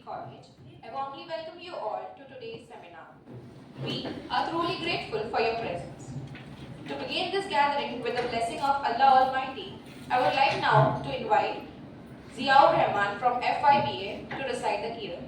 College, I warmly welcome you all to today's seminar. We are truly grateful for your presence. To begin this gathering with the blessing of Allah Almighty, I would like now to invite Ziaur Rahman from FIBA to recite the Qiyam.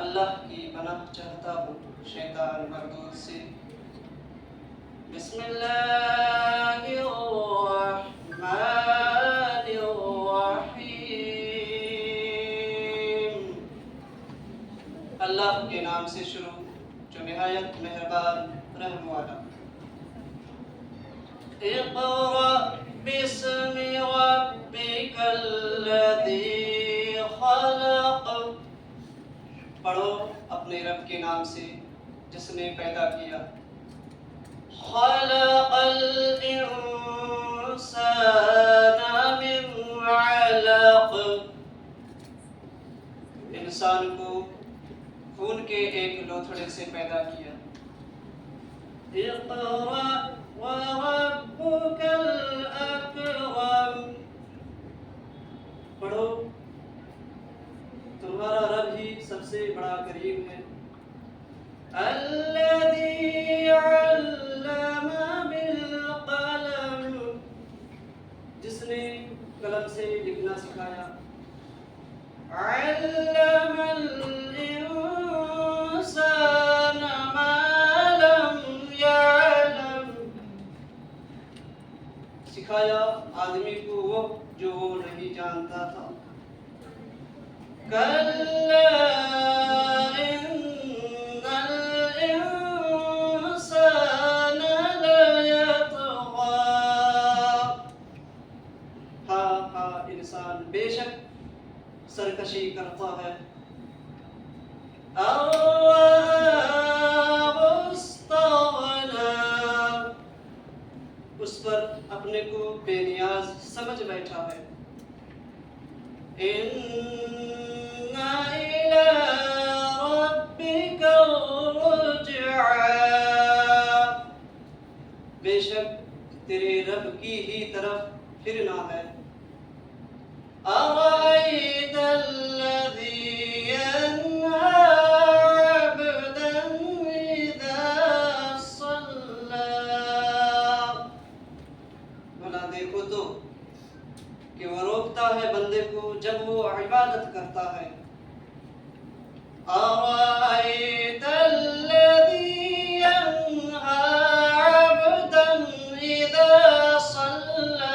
अल्लाह की पनाह चाहता हूँ शैतान मरदूद से. बिस्मिल्लाहिर्रहमानिर्रहीम. अल्लाह के नाम से शुरू जो निहायत मेहरबान रहम वाला. इक़रा बिस्मि रब्बिकल्लज़ी खलक़. पढ़ो अपने रब के नाम से जिसने पैदा किया. खलक़ल इंसान मिन अलक़. इंसान को खून के एक लोथड़े से पैदा किया. इक़रा व रब्बुकल अकरम. पढ़ो तुम्हारा रब ही सबसे बड़ा करीम है. अल्लज़ी अल्लम बिल क़लम. जिसने कलम से लिखना सिखाया. अल्लमल इंसान मा लम यअलम. सिखाया आदमी को वो जो वो नहीं जानता था. कल्ला इन्नल इंसान लयतग़ा. हाँ इंसान बेशक सरकशी करता है. उस पर अपने को बेनियाज समझ बैठा है. इन्ना इला रब्बिका रुजआ. बेशक तेरे रब की ही तरफ फिरना है. अरायतल्लज़ी यन्हा अब्दन इज़ा सल्ला. भला देखो तो कि वो रोकता है बंदे को जब वो इबादत करता है. अरायतल्लज़ी यन्हा अब्दन इज़ा सल्ला.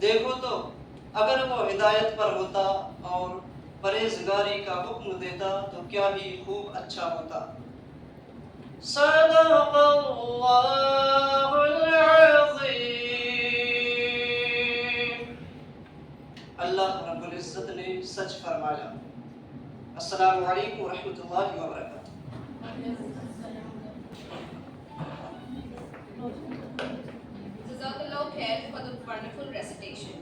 देखो तो अगर वो हिदायत पर होता और परहेजगारी का हुक्म देता तो क्या ही खूब अच्छा होता. सदक़ल्लाहुल अज़ीम. अल्लाह रब्बुल इज़्ज़त ने सच फरमाया. अस्सलामु अलैकुम व रहमतुल्लाहि व बरकातुहू. Jazakallah khair for the wonderful recitation.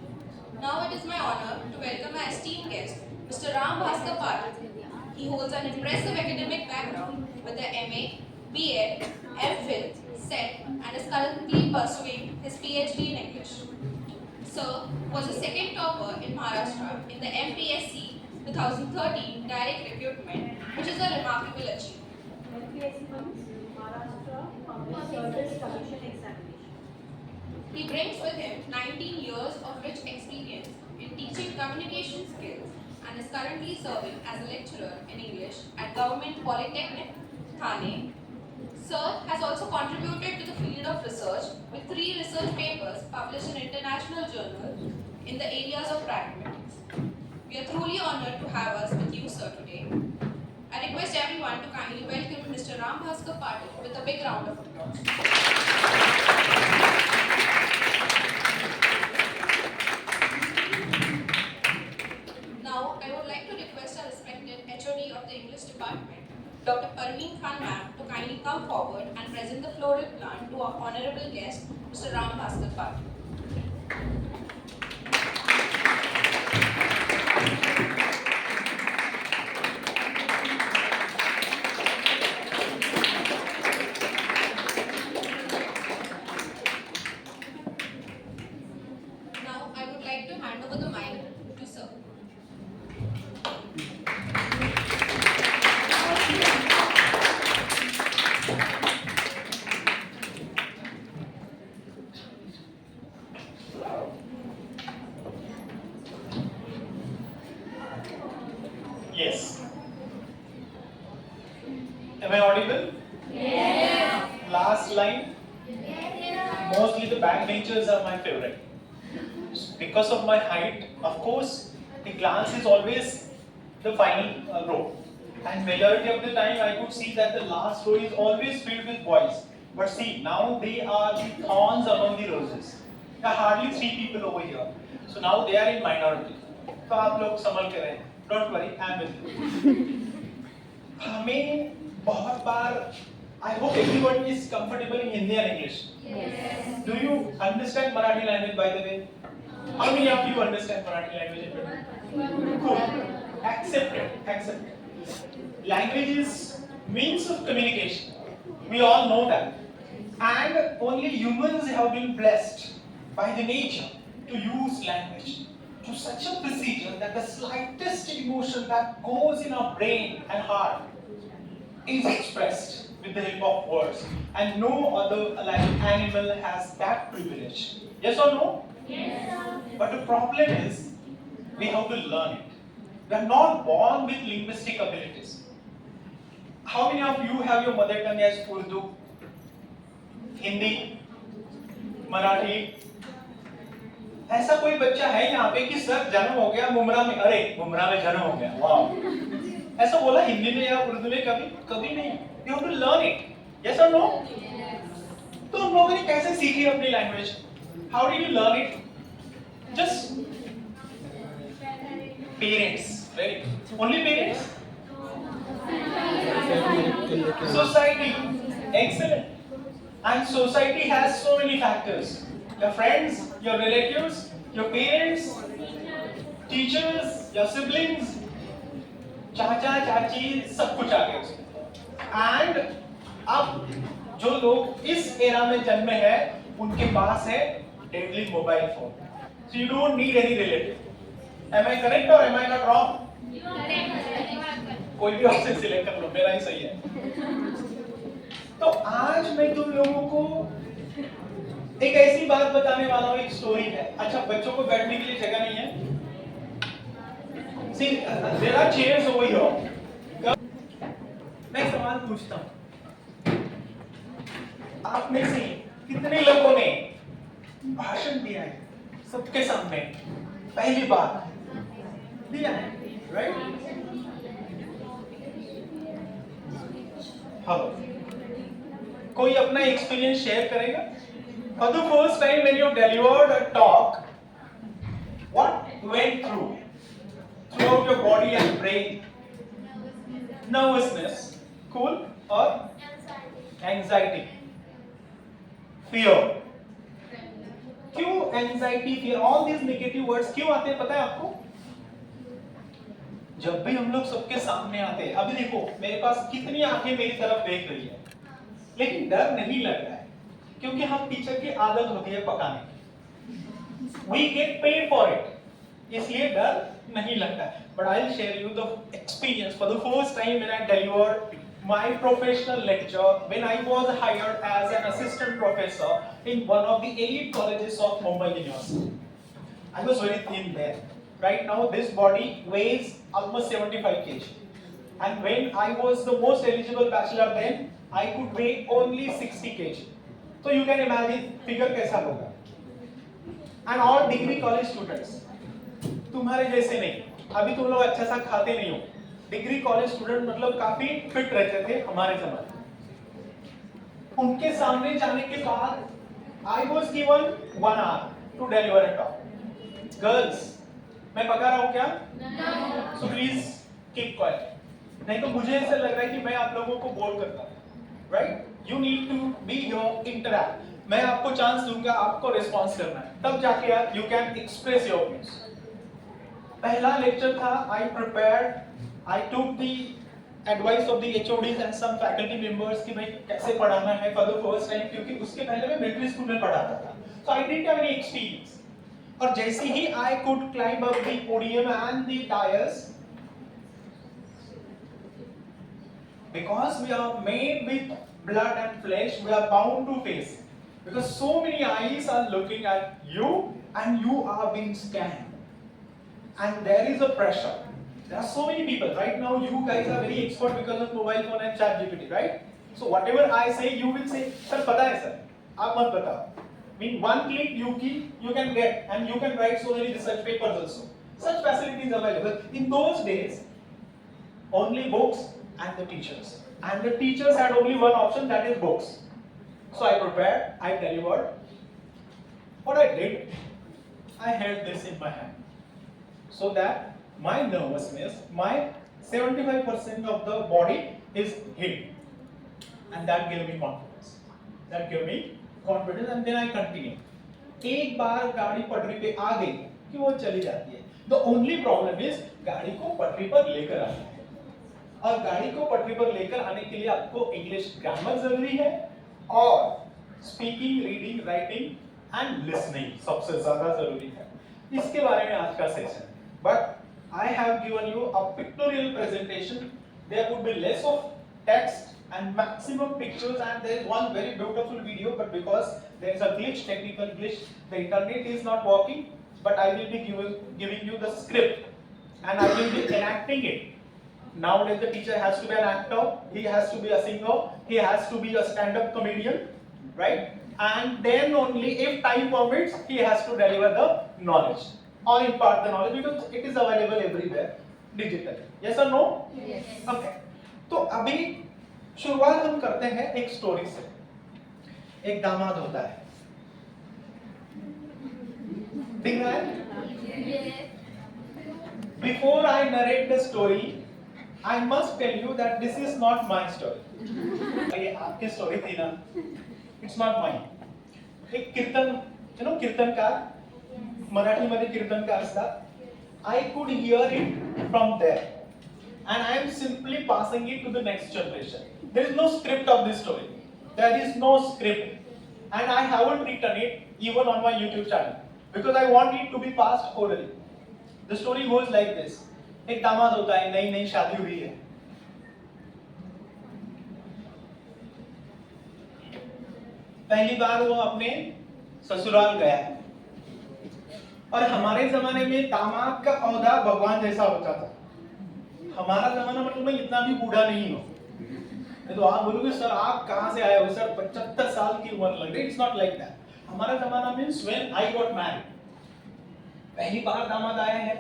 Now it is my honor to welcome our esteemed guest, Mr. Ram Bhaskar Patil. He holds an impressive academic background with a MA, BEd, MPhil, SET and is currently pursuing his PhD in English. Sir was the second topper in Maharashtra in the MPSC 2013 direct recruitment, which is a remarkable achievement. MPSC means Maharashtra Public Service Commission Examination. He brings with him 19 years of rich experience in teaching communication skills and is currently serving as a lecturer in English at Government Polytechnic, Thane. Sir has also contributed to the field of research with 3 research papers published in international journals in the areas of pragmatics. We are truly honored to have us with you, sir, today. I request everyone to kindly welcome Mr. Ram Bhaskar Patil with a big round of applause. Now, I would like to request our respected HOD of the English department, Dr. Parveen Khan ma'am, to kindly come forward and present the floral plant to our honorable guest, Mr. Ram Bhaskar Patil. Now, I would like to hand over the mic to sir. Yes. Am I audible? Yes. Last line. Yes. Mostly the backbenchers are my favorite. Because of my height, of course, the glance is always the final row. And majority of the time I could see that the last row is always filled with boys. But see, now they are the thorns among the roses. There are hardly 3 people over here. So now they are in minority. तो आप लोग संभल के रहें. Don't worry, I am with you. हमें बहुत बार, I hope everyone is comfortable in Hindi and English. Yes. Do you understand Marathi language, by the way? How many of you understand Marathi language? Cool. Accept it. Accept it. Language is means of communication. We all know that. And only humans have been blessed by the nature to use language to such a procedure that the slightest emotion that goes in our brain and heart is expressed with the help of words. And no other animal has that privilege. Yes or no? Yes. But the problem is, we have to learn it. We are not born with linguistic abilities. How many of you have your mother tongue as Urdu, Hindi, Marathi? ऐसा कोई बच्चा है यहाँ पे कि sir जन्म हो गया मुंब्रा में, अरे मुंब्रा में जन्म हो गया, वाह, ऐसा बोला हिंदी में या उर्दू में? कभी कभी नहीं. You have to learn it. Yes or no? तो हम लोगों ने कैसे सीखी अपनी language? How did you learn it? Just parents, right? Only parents? Society. Excellent. And society has so many factors. Your friends, your relatives, your parents, teachers, your siblings, चाचा चाची सब कुछ आ गया उसमें. And अब जो लोग इस एरा में जन्मे हैं उनके पास है deadly mobile phone. So you don't need any relative. Am I correct or am I not wrong? कोई भी ऑप्शन सिलेक्ट कर लो, मेरा ही सही है. तो आज मैं तुम लोगों को एक ऐसी बात बताने वाला हूँ, एक स्टोरी है. अच्छा, बच्चों को बैठने के लिए जगह नहीं है. See, there are chairs over here. मैं सवाल पूछता हूँ. आप में से कितने लोगों ने भाषण दिया है सबके सामने पहली बार दिया है? राइट? हेलो, कोई अपना एक्सपीरियंस शेयर करेगा? For the first time when you delivered a talk, what went throughout your body and brain? Nervousness, cool, or anxiety, fear. क्यों anxiety, fear, all these negative words क्यों आते हैं पता है आपको? जब भी हम लोग सबके सामने आते हैं, अभी देखो मेरे पास कितनी आंखें मेरी तरफ देख रही है, लेकिन डर नहीं लग रहा है क्योंकि हम टीचर की आदत होती है पकाने की. We get paid for it, इसलिए डर नहीं लगता. But I'll share you the experience for the first time when I delivered my professional lecture when I was hired as an assistant professor in one of the elite colleges of Mumbai University. I was very thin there. Right now, this body weighs almost 75 kg. And when I was the most eligible bachelor, then I could weigh only 60 kg. So you can imagine figure कैसा होगा. And all degree college students, तुम्हारे जैसे नहीं. अभी तुम लोग अच्छा सा खाते नहीं हो. डिग्री कॉलेज स्टूडेंट मतलब काफी फिट रहते थे हमारे जमाने. उनके सामने जाने के बाद I was given 1 hour to deliver a talk. Girls, मैं पका रहा हूँ क्या? No. So please keep quiet. नहीं तो मुझे ऐसा लग रहा है कि मैं आप लोगों को बोर करता हूँ. Right? You need to be here, interact. मैं आपको चांस दूंगा, आपको रिस्पॉन्स करना है. तब जाके आप you can express your views. पहला लेक्चर था, I prepared. I took the advice of the HODs and some faculty members कि भाई कैसे पढ़ाना है for the first time, क्योंकि उसके पहले मैं मिलिट्री स्कूल में पढ़ाता था. So I didn't have any experience. और जैसे ही I could climb up the podium and the dais, because we are made with blood and flesh, we are bound to face it. Because so many eyes are looking at you and you are being scanned. And there is a pressure. There are so many people. Right now, you guys are very expert because of mobile phone and chat GPT, right? So whatever I say, you will say, sir, पता है sir, आप मत बताओ. Mean one click you can get, and you can write so many research papers also. Such facilities available. In those days, only books and the teachers. And the teachers had only one option, that is books. So I prepared, I delivered. What I did, I held this in my hand, so that my nervousness, my 75% of the body is hid, and that gave me confidence. That gave me confidence, and then I continue. एक बार गाड़ी पटरी पे आ गई कि वो चली जाती है. The only problem is गाड़ी को पटरी पर लेकर आना है, और गाड़ी को पटरी पर लेकर आने के लिए आपको इंग्लिश ग्रामर जरूरी है, और speaking, reading, writing and listening सबसे ज्यादा जरूरी है. इसके बारे में आज का session. But I have given you a pictorial presentation. There would be less of text and maximum pictures, and there is one very beautiful video, but because there is a glitch, technical glitch, the internet is not working, but I will be giving you the script and I will be enacting it. Nowadays the teacher has to be an actor, he has to be a singer, he has to be a stand-up comedian, right? And then only if time permits, he has to deliver the knowledge or impart the knowledge, because it is available everywhere digitally. Yes or no? Yes. Okay. तो अभी शुरुआत हम करते हैं एक story से. एक दामाद होता है, दिख रहा है? Before I narrate the story, I must tell you that this is not my story. ये आपकी स्टोरी थी ना? It's not mine. एक कीर्तन, कीर्तनकार, मराठी मध्ये कीर्तनकार असतात. I could hear it from there, and I am simply passing it to the next generation. There is no script of this story. There is no script, and I haven't written it even on my YouTube channel because I want it to be passed orally. The story goes like this. एक दामाद होता है, नई नई शादी हुई है. पहली बार वो अपने ससुराल गया है, और हमारे जमाने में दामाद का औहदा भगवान जैसा होता था. हमारा जमाना मतलब मैं इतना भी बूढ़ा नहीं हूँ, नहीं तो आप बोलोगे सर आप कहाँ से आए हो सर, 75 साल की उम्र लग रही. It's not like that. हमारा जमाना means when I got married, पहली बार दामाद आया है,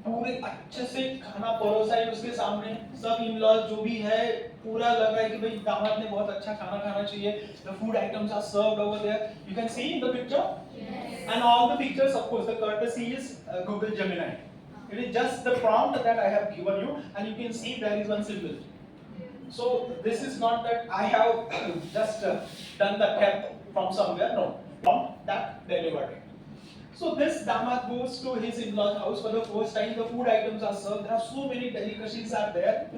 पूरे अच्छे से खाना परोसा है उसके सामने, सब इन-लॉज जो भी है पूरा लग रहा है कि भाई दामाद ने बहुत अच्छा खाना खाना चाहिए. The food items are served over there. You can see in the picture. Yes. And all the pictures, of course, the courtesy is Google Gemini. It is just the prompt that I have given you, and you can see there is one symbol. So this is not that I have just done the cap from somewhere. No, prompt that delivered it. So this damad goes to his in-laws house for the first time. The food items are served. There are so many delicacies are there.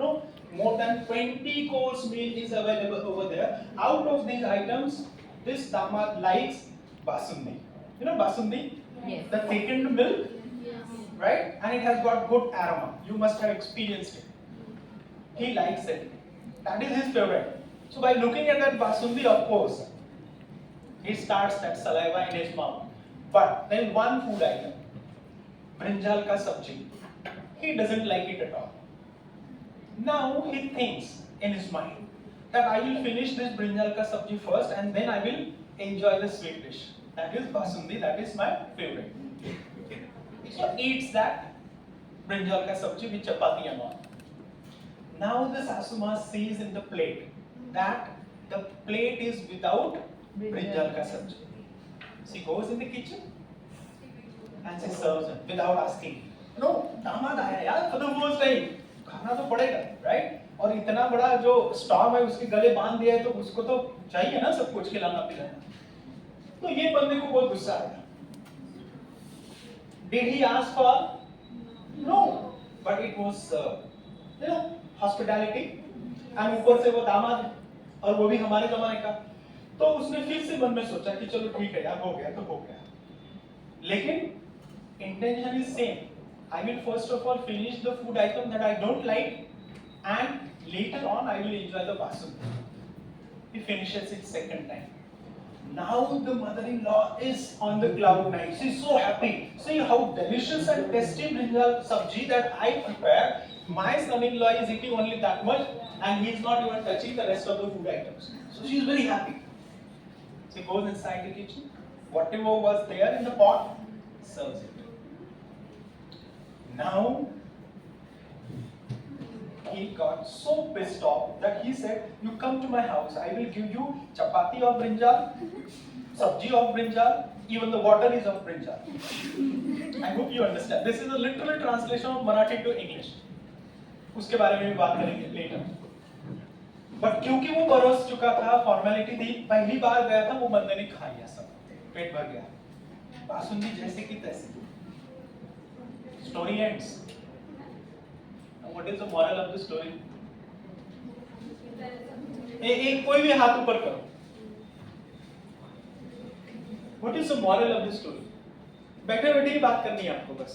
More than 20 course meal is available over there. Out of these items, this damad likes basundi. You know basundi? Yes. The thickened milk, yes. Right? And it has got good aroma. You must have experienced it. He likes it. That is his favorite. So by looking at that basundi, of course, he starts that saliva in his mouth. But then one food item, brinjal ka sabji. He doesn't like it at all. Now he thinks in his mind that I will finish this brinjal ka sabji first and then I will enjoy the sweet dish. That is basundi, that is my favorite. So eats that brinjal ka sabji with chapati and all. Now the Sasuma sees in the plate that the plate is without brinjal ka sabji. She goes in the kitchen and she serves it without asking. No, दामाद आया यार for the first time, खाना तो पड़ेगा, right? और इतना बड़ा जो स्टॉर्म है उसके गले बांध दिया है तो उसको तो चाहिए ना सब कुछ खिलाना पिलाना. तो ये बंदे को बहुत गुस्सा आया. Did he ask for? No, but it was hospitality. And ऊपर से वो दामाद और वो भी हमारे जमाने का. तो उसने फिर से मन में सोचा कि चलो ठीक है यार हो गया तो हो गया. लेकिन intention is same. I will first of all finish the food item that I don't like, and later on I will enjoy the basundi. He finishes it second time. Now the mother-in-law is on the cloud nine. She's so happy. See how delicious and tasty brinjal sabji that I prepare. My son-in-law is eating only that much, and he's not even touching the rest of the food items. So she's very happy. She goes inside the kitchen. Whatever was there in the pot, serves it. Now he got so pissed off that he said, "You come to my house. I will give you chapati of brinjal, sabji of brinjal, even the water is of brinjal." I hope you understand. This is a literal translation of Marathi to English. उसके बारे में भी बात करेंगे later. But क्योंकि वो बरस चुका था, फॉर्मेलिटी थी, पहली बार गया था, वो बंदे ने खा लिया सब, पेट भर गया. बासुंदी जैसे की तैसे. Story ends. Now what is the moral of the story? एक कोई भी हाथ ऊपर करो. What is the moral of the story? बैठे बैठे ही बात करनी है आपको बस.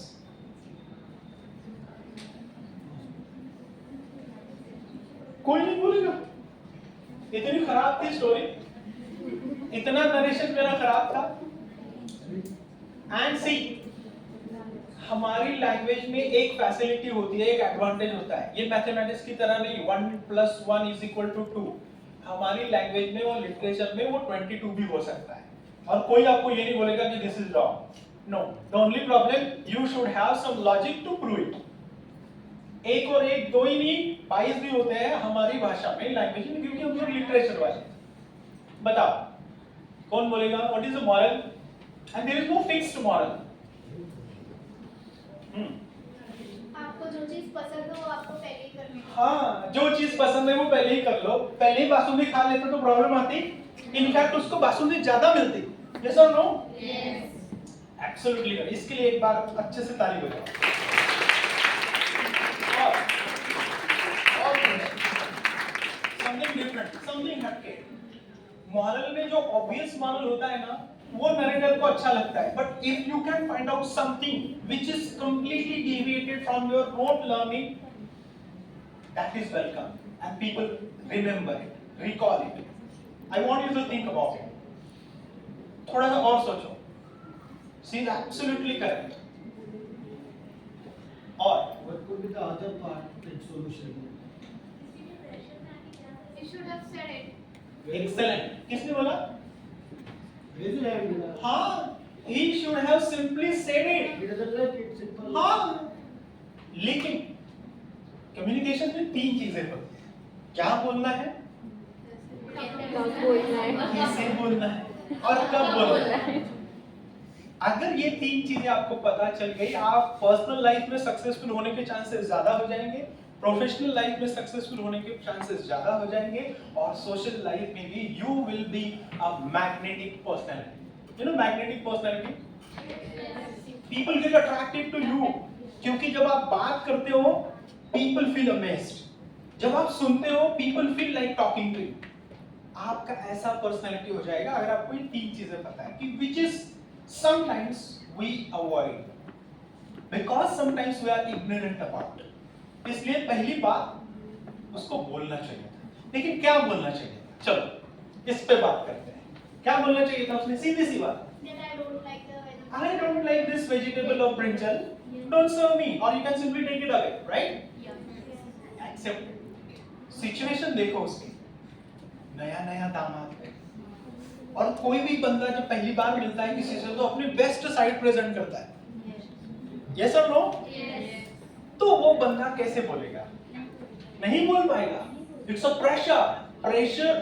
कोई नहीं बोलेगा. इतनी खराब थी स्टोरी, इतना नरेशन मेरा खराब था. एंड सी, हमारी लैंग्वेज में एक फैसिलिटी होती है, एक एडवांटेज होता है. ये मैथमेटिक्स की तरह नहीं 1 + 1 = 2. हमारी लैंग्वेज में और लिटरेचर में वो 22 भी हो सकता है. और कोई आपको ये नहीं बोलेगा कि this is wrong. No, the only problem, you should have some logic to prove it. एक और एक दो ही नहीं 22 भी होते हैं हमारी भाषा में, लैंग्वेज में, क्योंकि हम लोग लिटरेचर वाले. बताओ कौन बोलेगा what is the moral? And there is no fixed moral. आपको जो चीज पसंद हो आपको पहले ही करनी है. हाँ, जो चीज पसंद है वो पहले ही कर लो. पहले ही बासुंदी खा लेते तो प्रॉब्लम आती. इनफैक्ट उसको बासुंदी ज्यादा मिलती. यस और नो? Yes, absolutely. इसके लिए एक बार अच्छे से ताली बजाओ. समथिंग डिफरेंट, समथिंग हटके. मॉरल में जो ऑब्वियस मॉरल होता है ना, वो नरेटर को अच्छा लगता है. But if you can find out something which is completely deviated from your own learning, that is welcome and people remember it, recall it. I want you to think about it. थोड़ा सा और सोचो. She is absolutely correct. और What could be the other part in solution? you should have said it. Excellent. किसने बोला? Raise your hand. हाँ, he should have simply said it. He doesn't like it. Simple. हाँ, लेकिन communication में 3 चीजें होती हैं. क्या बोलना है, कैसे बोलना है और कब बोलना है. अगर ये 3 चीजें आपको पता चल गई, आप पर्सनल लाइफ में सक्सेसफुल होने के चांसेस ज्यादा हो जाएंगे, प्रोफेशनल लाइफ में सक्सेसफुल होने के चांसेस ज्यादा हो जाएंगे, और सोशल लाइफ में भी you will be a magnetic personality. You know magnetic personality, people get attracted to you. क्योंकि जब आप बात करते हो पीपल फील अमेज्ड, जब आप सुनते हो people feel like talking to you. आपका ऐसा पर्सनालिटी हो जाएगा अगर आपको ये 3 चीजें पता है कि which is sometimes we avoid because sometimes we are ignorant about. इसलिए पहली बात उसको बोलना चाहिए था. लेकिन क्या बोलना चाहिए था? चलो इस पे बात करते हैं. क्या बोलना चाहिए था उसने? सीधी सी बात. That I don't like the vegetable. I don't like this vegetable of brinjal. Don't serve me, or you can simply take it away, right? Accept. Situation देखो उसकी, नया नया दामाद है, और कोई भी बंदा जब पहली बार मिलता है किसी से तो अपनी बेस्ट साइड प्रेजेंट करता है, yes or no? तो वो बंदा कैसे बोलेगा? नहीं बोल पाएगा. It's a pressure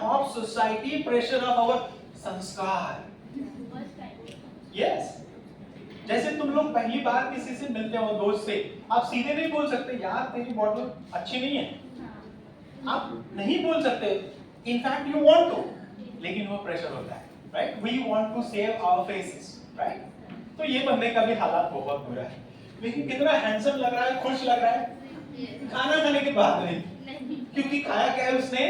of society, pressure of our संस्कार. Yes. जैसे तुम लोग पहली बार किसी से मिलते हो दोस्त से, आप सीधे नहीं बोल सकते यार तेरी बॉटल अच्छी नहीं है, आप नहीं बोल सकते. इनफैक्ट यू वांट टू, लेकिन वो प्रेशर होता है, right? We want to save our faces, right? तो ये बंदे का भी हालात बहुत बुरा है, लेकिन कितना हैंडसम लग रहा है, खुश लग रहा है. खाना खाने के बाद नहीं, क्योंकि खाया क्या है उसने?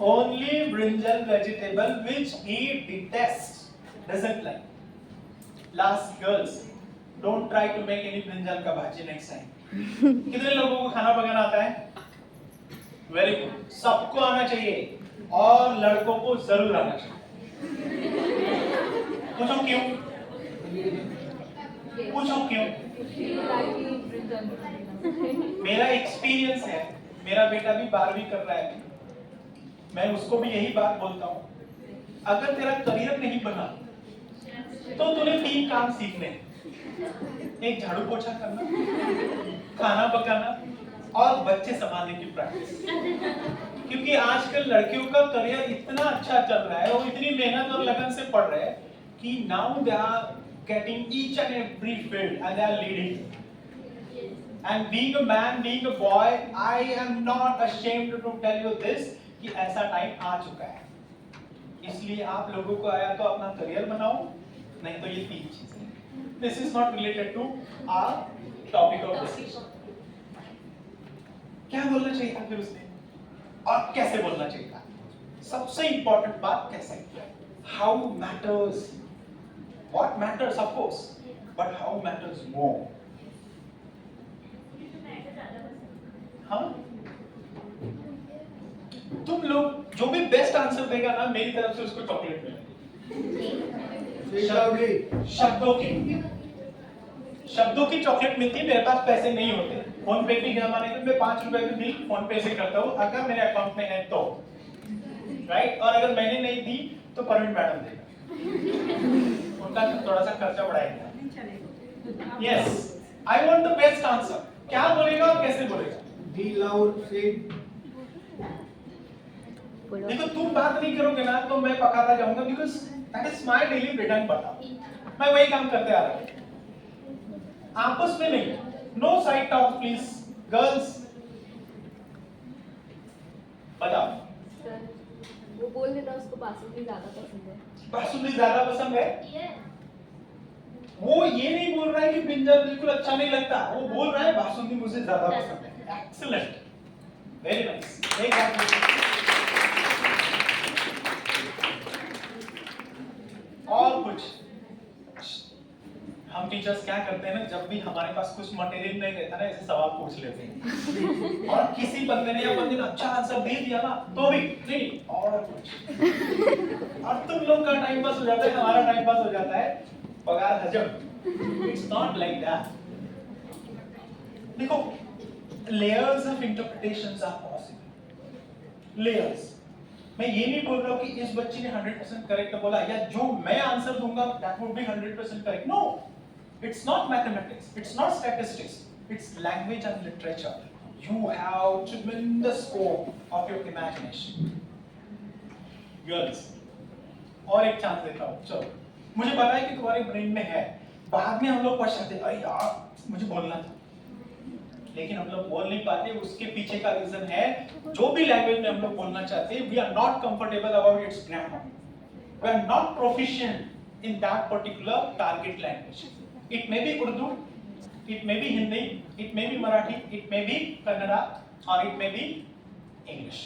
Only brinjal vegetable which he detests, doesn't like. Last girls, don't try to make any brinjal ka bhaji next time. कितने लोगों को खाना पकाना आता है? Very good. सबको आना चाहिए, और लड़कों को जरूर आना चाहिए. पूछो क्यों? पूछो क्यों? मेरा एक्सपीरियंस है, मेरा बेटा भी 12वीं कर रहा है, मैं उसको भी यही बात बोलता हूँ, अगर तेरा करियर नहीं बना तो तूने 3 काम सीखने, एक झाड़ू पोछा करना, खाना पकाना और बच्चे संभालने की प्रैक्टिस. क्योंकि आजकल लड़कियों का करियर इतना अच्छा चल रहा है, वो इतनी मेहनत और लगन से पढ़ रहे हैं कि now they are getting each and every field and they are leading. And being a man, being a boy, I am not ashamed to tell you this कि ऐसा टाइम आ चुका है. इसलिए आप लोगों को आया तो अपना करियर बनाओ, नहीं तो ये 3 चीजें. This is not related to our topic of discussion. क्या बोलना चाहिए था फिर उसने, और कैसे बोलना चाहिए था? सबसे इंपॉर्टेंट बात कैसे? How matters. What matters of course, but how matters more. हाँ, तुम लोग जो भी बेस्ट आंसर देगा ना, मेरी तरफ से उसको चॉकलेट मिलेगी. शब्दों की चॉकलेट मिलती है. मेरे पास पैसे नहीं होते, फोन पे के जमाने में मैं 5 रुपए की बिल फोन पे से करता हूँ, अगर मेरे अकाउंट में है तो, राइट? और अगर मैंने नहीं दी तो परवीन मैडम देगा, उनका थोड़ा सा खर्चा बढ़ाएगा. Yes, I want the best answer. क्या बोलेगा और कैसे बोलेगा? Be loud, say. देखो तुम बात नहीं करोगे ना तो मैं पकाता जाऊंगा, because that is my daily return. बता, मैं वही काम करते आ रहा हूं, आपस में नहीं. No side talk please girls. बताओ. सर, वो बोल देता उसको बासुंदी ज्यादा पसंद है. बासुंदी ज्यादा पसंद है? वो ये नहीं बोल रहा है कि ब्रिंजल बिल्कुल अच्छा नहीं लगता, वो बोल रहा है बासुंदी मुझे ज्यादा पसंद है. Excellent, very nice. एक और कुछ हम टीचर्स क्या करते हैं ना, जब भी हमारे पास कुछ मटेरियल नहीं रहता ना, ऐसे सवाल पूछ लेते हैं. और किसी बंदे ने या बंदे ने अच्छा आंसर दे दिया ना, तो भी नहीं और कुछ. और तुम लोग का टाइम पास हो जाता है, हमारा टाइम पास हो जाता है, पगार हजम. It's not like that. देखो, layers of interpretations are possible. Layers. मैं ये नहीं बोल रहा हूँ कि इस बच्चे ने 100% करेक्ट बोला, या जो मैं आंसर दूंगा that would be 100% correct. No, it's not mathematics, it's not statistics, it's language and literature. You have tremendous scope of your imagination. Girls, और एक चांस देता हूँ. चलो, मुझे पता है कि तुम्हारे ब्रेन में है, बाद में हम लोग पछताते हैं, अरे यार मुझे बोलना था, लेकिन हम लोग बोल नहीं पाते. उसके पीछे का रीजन है, जो भी लैंग्वेज में हम लोग बोलना चाहते हैं, we are not comfortable about its grammar, we are not proficient in that particular target language. It may be Urdu, it may be Hindi, it may be Marathi, it may be Kannada, और इट मे बी इंग्लिश.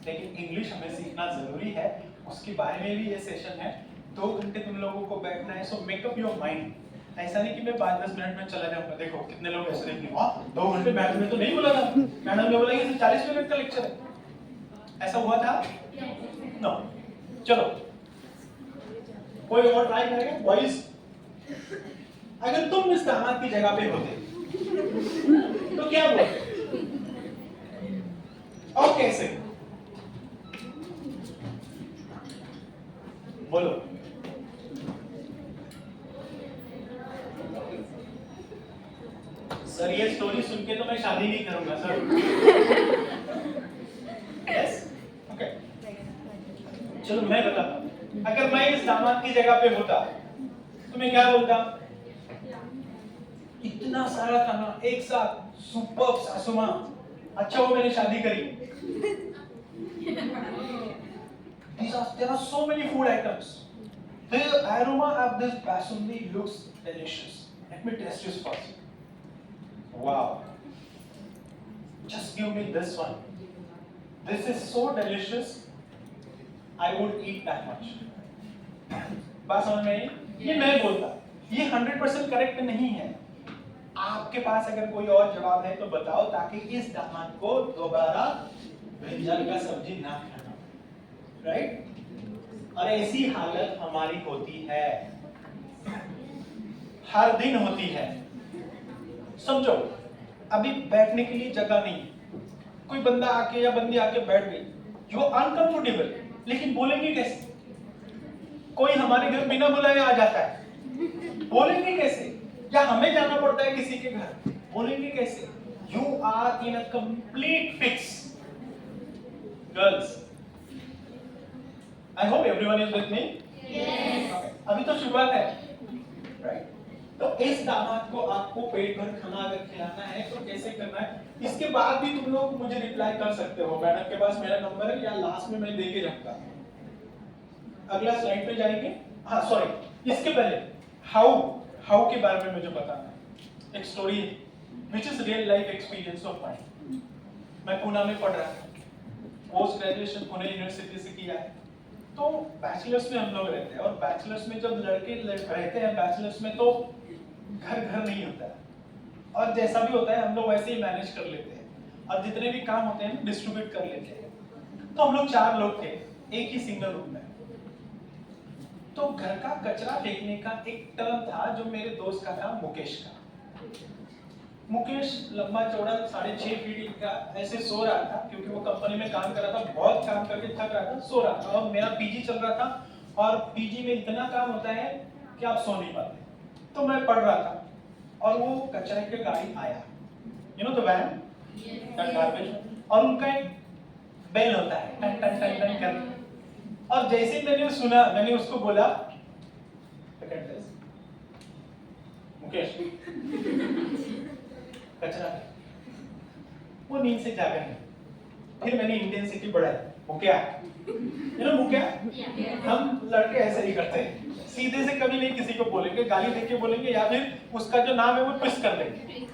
लेकिन English हमें सीखना जरूरी है, उसके बारे में भी ये सेशन है. 2 घंटे तुम लोगों को बैठना है, so make up your mind. ऐसा नहीं कि मैं 5-10 मिनट में चला जाऊंगा. देखो कितने लोग ऐसे देखेंगे, वाह 2 घंटे मैडम ने तो नहीं बोला था, मैडम ने बोला कि 40 मिनट का लेक्चर है. ऐसा हुआ था? नो. चलो, कोई और ट्राई करेगा? बॉयज अगर तुम इस दामाद की जगह पे होते तो क्या बोलते और कैसे? बोलो। सर ये स्टोरी सुन के तो मैं शादी नहीं करूंगा सर। यस ओके, चलो मैं बताता हूं। अगर मैं इस दामाद की जगह पे होता तो मैं क्या बोलता? इतना सारा खाना एक साथ, सुपर सासू मां, अच्छा वो मैंने शादी करी। There are so many food items. The aroma of this basundi looks delicious. Let me taste this first. Wow. Just give me this one. This is so delicious. I would eat that much. बात समझ में आई? ये मैं बोलता। ये 100% correct नहीं है। आपके पास अगर कोई और जवाब है तो बताओ, ताकि इस दामाद को दोबारा ब्रिंजल का सब्जी ना खाना, राइट? और ऐसी हालत हमारी होती है, हर दिन होती है। समझो, अभी बैठने के लिए जगह नहीं, कोई बंदा आके या बंदी आके बैठ गई, जो अनकंफर्टेबल, लेकिन बोलेंगे कैसे? कोई हमारे घर बिना बुलाए आ जाता है, बोलेंगे कैसे? या हमें जाना पड़ता है किसी के घर, बोलेंगे कैसे? You are in a complete fix, girls. I hope everyone is with me. Yes. Okay. अभी तो शुरुआत है, right? तो इस दामाद को आपको पेट भर खाना अगर खिलाना है तो कैसे करना है? इसके बाद भी तुम लोग मुझे रिप्लाई कर सकते हो, मैडम के पास मेरा नंबर है या लास्ट में मैं दे के जाऊंगा। अगला स्लाइड पे जाएंगे। हाँ सॉरी, इसके पहले हाउ के बारे में मुझे बताना है। एक story which is real life experience of mine. मैं पुणे में पढ़ रहा था, पोस्ट ग्रेजुएशन पुणे यूनिवर्सिटी से किया है। तो बैचलर्स में हम लोग रहते हैं, और बैचलर्स में जब लड़के रहते हैं बैचलर्स में तो घर नहीं होता है, और जैसा भी होता है हम लोग वैसे ही मैनेज कर लेते हैं, और जितने भी काम होते हैं डिस्ट्रीब्यूट कर लेते हैं। तो हम लोग 4 लोग थे एक ही सिंगल रूम में। तो घर का कचरा फेंकने का एक टर्न था जो मेरे दोस्त का था, मुकेश का। मुकेश लंबा चौड़ा 6.5 फीट का ऐसे सो रहा था, क्योंकि वो कंपनी में काम कर रहा था, बहुत काम करके थक रहा था, सो रहा था। और मेरा पीजी चल रहा था, और पीजी में इतना काम होता है कि आप सो नहीं पाते। तो मैं पढ़ रहा था, और वो कचरे की गाड़ी आया, you know the van that garbage, और उनका एक बेल होता है, टन टन टन टन कर। और जैसे मैंने सुना, मैंने उसको बोला, मुकेश कचरा। वो नींद से जागा नहीं। फिर मैंने इंटेंसिटी बढ़ाई, मुकिया, यू नो मुकिया, हम लड़के ऐसे ही करते हैं, सीधे से कभी नहीं किसी को बोलेंगे, गाली देके बोलेंगे, या फिर उसका जो नाम है वो ट्विस्ट कर देंगे।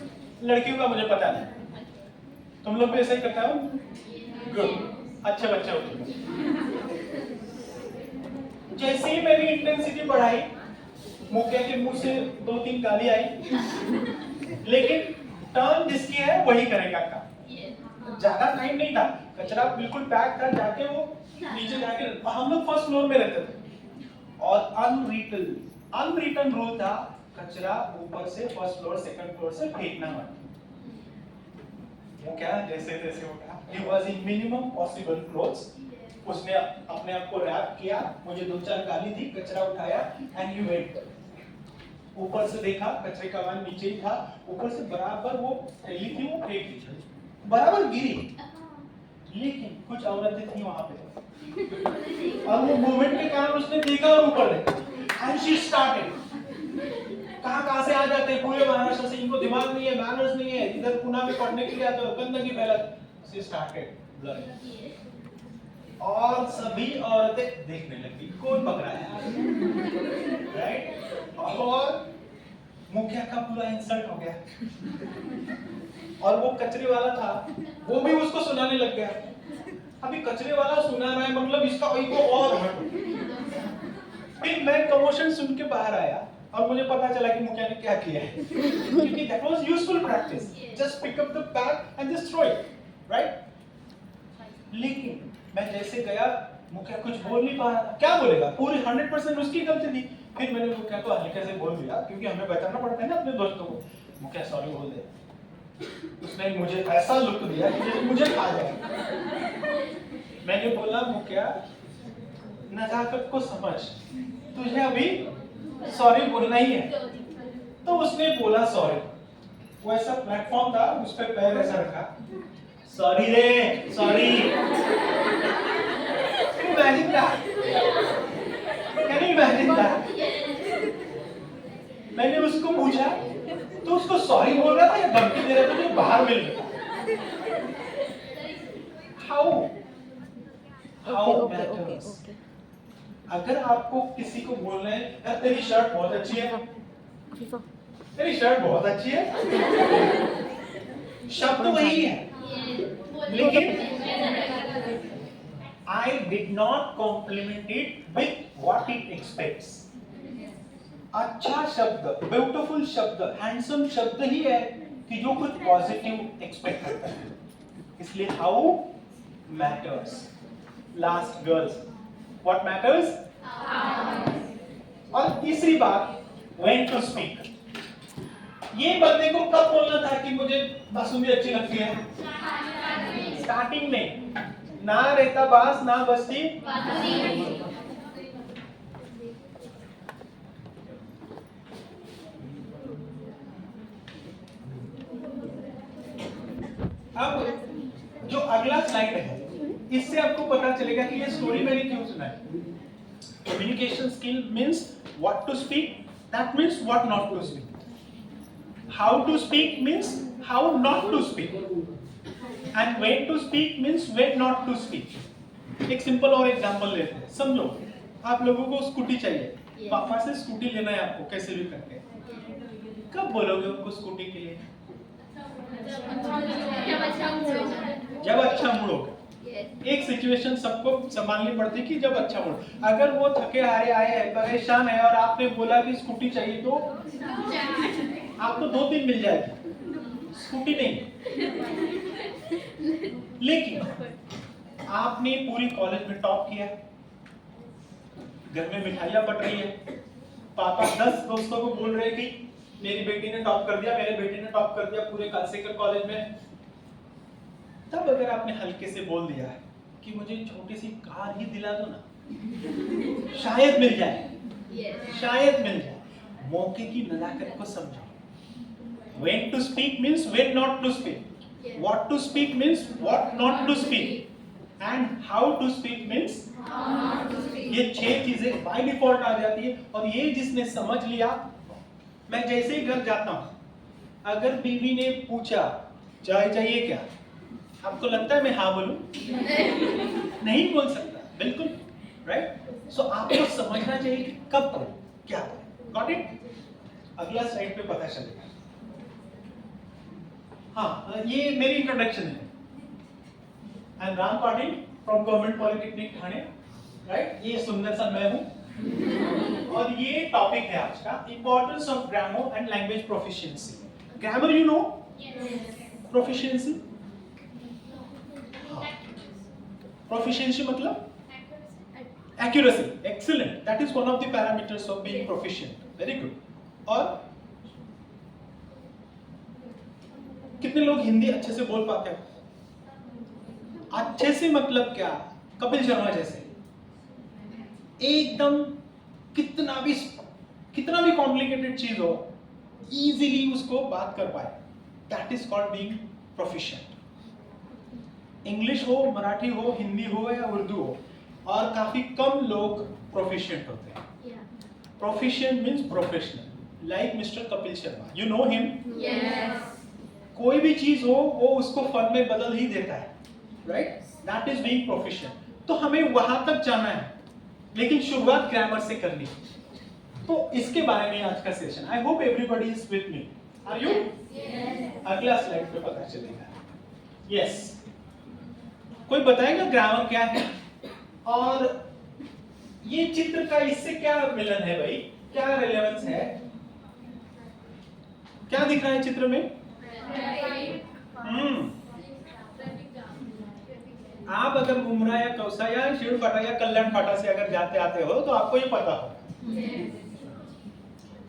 लड़कियों का मुझे पता नहीं, तुम लोग भी ऐसा ही करते हो? गुड, अच्छे बच्चे हो तुम। जैसे ही मैंने इंटेंसिटी बढ़ाई, मुकिया के मुंह से 2-3 गाली आई, लेकिन टर्न जिसकी है वही करेगा काम। ज्यादा टाइम नहीं था, कचरा बिल्कुल पैक था, जाके वो नीचे जाके, हम लोग फर्स्ट फ्लोर में रहते थे, और अनरिटन रूल था, कचरा ऊपर से फर्स्ट फ्लोर सेकंड फ्लोर से फेंकना मत। वो क्या जैसे तैसे उठा, he was in minimum possible clothes, उसने अपने आप को रैप किया, मुझे 2-4 गाली दी, कचरा उठाया, एंड he went। ऊपर से देखा, कचरे का वान नीचे ही था, ऊपर से बराबर वो थैली थी, वो फेंक दी, बराबर गिरी। लेकिन कुछ औरतें थी वहां पे, और वो मूवमेंट के कारण उसने देखा और ऊपर देखा, एंड शी स्टार्टेड। कहां से आ जाते हैं पूरे महाराष्ट्र से, इनको दिमाग नहीं है, मैनर्स नहीं है, इधर पुणे में पढ़ने के लिए आते हो, गंदगी फैला। शी स्टार्टेड ब्लरिंग, और सभी औरतें देखने लगी, कौन पकड़ा है, राइट? और मुखिया का पूरा इंसल्ट हो गया, और वो कचरे वाला था, वो भी उसको सुनाने लग गया। अभी कचरे वाला सुना रहा है, मतलब इसका ईगो और हट। फिर मैं कमोशन सुन के बाहर आया, और मुझे पता चला कि मुखिया ने क्या किया है, क्योंकि that was useful practice, just pick up the bag and just throw it, right? लेकिन मैं जैसे गया, मुखिया कुछ बोल नहीं पा रहा था, क्या बोलेगा, पूरी 100% उसकी गलती थी। फिर मैंने मुखिया को हल्के से बोल दिया, क्योंकि हमें बचाना पड़ता है ना अपने दोस्तों को। मुखिया सॉरी बोल दे। उसने मुझे ऐसा लुक दिया कि मुझे खा जाए। मैंने बोला मुखिया नजाकत को समझ, तुझे अभी सॉरी बोलना ही है। तो उसने बोला सॉरी। वो ऐसा प्लेटफॉर्म था, उस पर पैर ऐसा रखा, सॉरी रे sorry. Imagine that, can you imagine that? मैंने उसको पूछा तो उसको सॉरी बोल रहा था या धमकी दे रहा था जो बाहर मिल गया? How matters. अगर आपको किसी को बोलना है यार तेरी शर्ट बहुत अच्छी है, तेरी शर्ट बहुत अच्छी है, शब्द वही है, लेकिन I did not compliment it with what it expects. अच्छा शब्द, ब्यूटीफुल शब्द, हैंडसम शब्द ही है कि जो कुछ पॉजिटिव एक्सपेक्ट करता है। इसलिए how matters. Last girls, what matters? और तीसरी बात, व्हेन टू स्पीक। ये बंदे को कब बोलना था कि मुझे बासुंदी अच्छी लगती है? स्टार्टिंग में। ना रहता बास ना बस्ती अब जो अगला स्लाइड है, इससे आपको पता चलेगा कि ये स्टोरी मैंने क्यों सुनाई। Communication skill means what to speak, that means what not to speak. How to speak means how not to speak, and when to speak means when not to speak. एक सिंपल और example लेते हैं। समझो आप लोगों को scooty चाहिए, पापा से स्कूटी लेना है आपको कैसे भी करके। कब बोलोगे उनको स्कूटी के लिए? जब अच्छा मूड होगा। एक सिचुएशन सबको संभालनी पड़ती है कि जब अच्छा मूड। अगर वो थके हारे आए हैं, परेशान है और आपने बोला कि स्कूटी चाहिए, तो आपको 2-3 मिल जाएगी, स्कूटी नहीं। लेकिन आपने पूरी कॉलेज में टॉप किया, घर में मिठाइयां बट रही है, पापा 10 दोस्तों को बोल रहे कि मेरी बेटी ने टॉप कर दिया, मेरे बेटे ने टॉप कर दिया पूरे कालसेकर कॉलेज में। तब अगर आपने हल्के से बोल दिया है कि मुझे छोटी सी कार ही दिला दो ना, शायद मिल जाए, शायद मिल जाए। मौके की नजाकत को समझो। When to speak means when not to speak. What to speak means what not to speak. And how to speak means how not to speak. ये 6 चीजें बाय डिफॉल्ट आ जाती है, और ये जिसने समझ लिया, मैं जैसे ही घर जाता हूँ, अगर बीवी ने पूछा चाय चाहिए क्या, आपको लगता है मैं हाँ बोलूं? नहीं बोल सकता, बिल्कुल, राइट? सो आपको समझना चाहिए कि कब करो, क्या करो। Got it? अगला स्लाइड पे पता चलेगा। हाँ, ये मेरी इंट्रोडक्शन है। I am Ram Patil from government polytechnic Thane, right? ये सुंदर सा मैं हूँ, और ये टॉपिक है आज का, importance of grammar and language proficiency. Grammar you know, proficiency, proficiency मतलब accuracy, excellent, that is one of the parameters of being proficient, very good. और कितने लोग हिंदी अच्छे से बोल पाते हैं? अच्छे से मतलब क्या? कपिल शर्मा जैसे एकदम कितना भी कॉम्प्लिकेटेड चीज हो, इजीली उसको बात कर पाए, that is called being proficient. English हो, मराठी हो, हिंदी हो या उर्दू हो, और काफी कम लोग प्रोफिशिएंट होते हैं। Proficient means professional, like mister Kapil Sharma, you know him? Yes. कोई भी चीज हो वो उसको फन में बदल ही देता है, right? That is being proficient. तो हमें वहां तक जाना है, लेकिन शुरुआत ग्रामर से करनी है। तो इसके बारे में आज का session, I hope everybody is with me, are you? अगला स्लाइड पे पता चलेगा। यस, कोई बताएगा ग्रामर क्या है? और ये चित्र का इससे क्या मिलन है भाई, क्या रिलेवेंस है? क्या दिख रहा है चित्र में? आप अगर मुंब्रा या कौसा या शिव फाटा या कल्याण फाटा से अगर जाते आते हो तो आपको ये पता हो,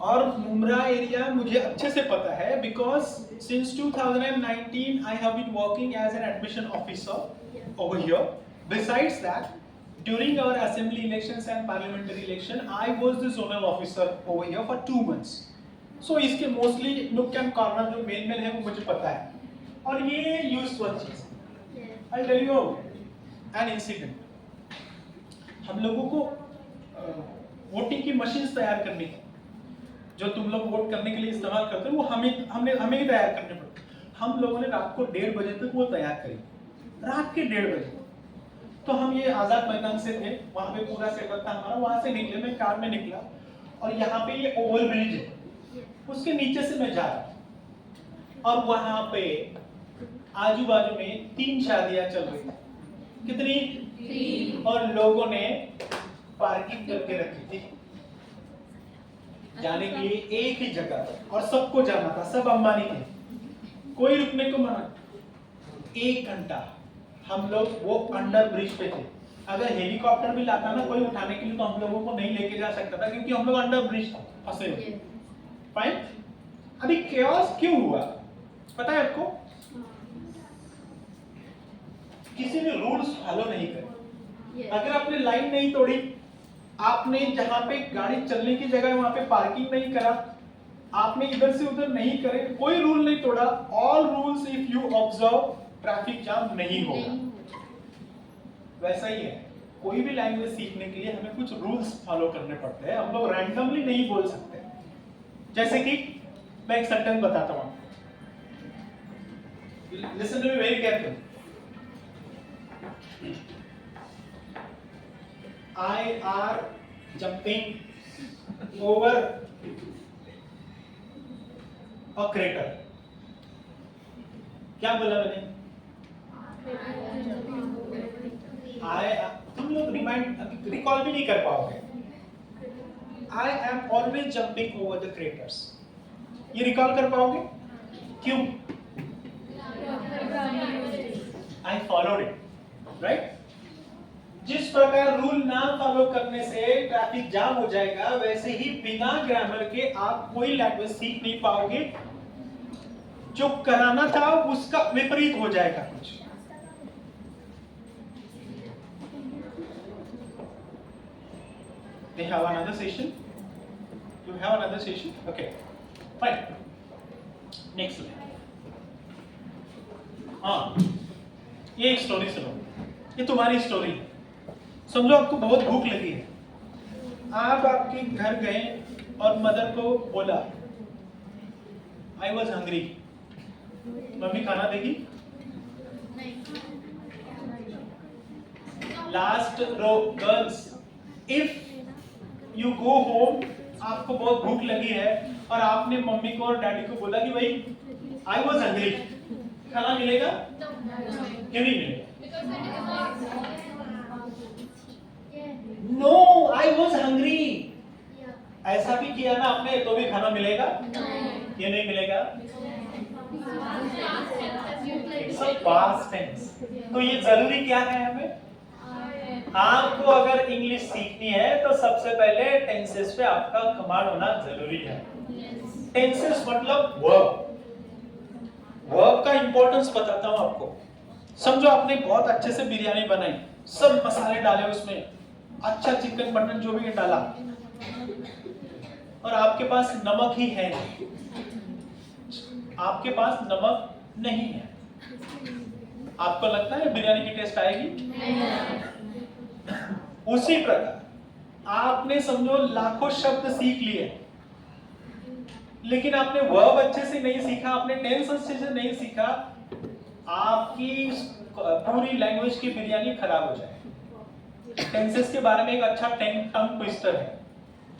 और मुंब्रा एरिया मुझे अच्छे से पता है because since 2019 I have been working as an admission officer over here. Besides that, during our assembly elections and parliamentary election, I was the zonal officer over here for 2 months. So इसके mostly nook and corner जो main है वो मुझे पता है. और ये useful चीज है. I'll tell you an incident. हम लोगों को वोटिंग की मशीन्स तैयार करनी थी. जो तुम लोग वोट करने के लिए इस्तेमाल करते हो वो हमें ही तैयार करने पड़ते. हम लोगों ने रात को 1:30 बजे तक वो तैयार करी. रात के 1:30 बजे. तो हम ये आजाद मैदान से थे, वहां पे पूरा सेटअप था हमारा. वहां से निकले, मैं कार में निकला और यहाँ पे ये ओवर ब्रिज है, उसके नीचे से मैं जा रहा और वहां पे आजू बाजू में 3 शादियां चल रही थी. कितनी? 3. और लोगों ने पार्किंग करके रखी थी जाने के लिए एक ही जगह, और सबको जाना था, सब अंबानी थे, कोई रुकने को मना. 1 घंटा हम लोग वो अंडर ब्रिज पे थे. अगर हेलीकॉप्टर भी लाता ना कोई उठाने के लिए तो हम लोगों को नहीं लेके जा सकता था क्योंकि हम लोग अंडर ब्रिज फंसे हुए. फाइन. अभी केओस क्यों हुआ पता है आपको? किसी ने रूल्स फॉलो नहीं करे. अगर आपने लाइन नहीं तोड़ी, आपने जहां पे गाड़ी चलने की जगह वहां पे पार्किंग नहीं करा, आपने इधर से उधर नहीं करे, कोई रूल नहीं तोड़ा, all rules if you observe, traffic jam नहीं होगा. वैसा ही है, कोई भी लैंग्वेज सीखने के लिए हमें कुछ रूल्स फॉलो करने पड़ते हैं. हम लोग रैंडमली नहीं बोल सकते. जैसे कि मैं एक सेंटेंस बताता हूं, listen to me very careful. I are jumping over a crater. क्या बोला मैंने? तुम लोग रिकॉल भी नहीं कर पाओगे. I am always jumping over the craters. ये रिकॉल कर पाओगे? क्यों? I followed it, right? जिस प्रकार रूल ना फॉलो करने से ट्रैफिक जाम हो जाएगा, वैसे ही बिना ग्रामर के आप कोई लैंग्वेज सीख नहीं पाओगे. जो कराना था उसका विपरीत हो जाएगा कुछ. They have another session. You have another session? Okay. Fine. Next line. हाँ, ये एक स्टोरी सुनो. ये तुम्हारी स्टोरी है. समझो आपको बहुत भूख लगी है. आप आपके घर गए और मदर को बोला I was hungry. मम्मी खाना देगी? Last row girls, if you go home, आपको बहुत भूख लगी है और आपने मम्मी को और डैडी को बोला कि भाई I was hungry, खाना मिलेगा? क्यों नहीं मिलेगा? No, I was hungry. ऐसा भी किया ना आपने तो भी खाना मिलेगा? ये नहीं मिलेगा? It's a past tense. तो ये जरूरी क्या है हमें? आपको अगर इंग्लिश सीखनी है तो सबसे पहले टेंसेस पे आपका कमांड होना जरूरी है. टेंसेस मतलब वर्ब. वर्ब का इंपॉर्टेंस बताता हूं आपको. समझो आपने बहुत अच्छे से बिरयानी बनाई, सब मसाले डाले उसमें, अच्छा चिकन मटन जो भी डाला, और आपके पास नमक ही है नहीं. आपके पास नमक नहीं है. आपको लगता है बिरयानी की टेस्ट आएगी? उसी प्रकार आपने समझो लाखों शब्द सीख लिए, लेकिन आपने वर्ब अच्छे से नहीं सीखा, आपने टेंस अच्छे से नहीं सीखा, आपकी पूरी लैंग्वेज की बिरयानी खराब हो जाए. टेंसेस के बारे में एक अच्छा टंग ट्विस्टर है,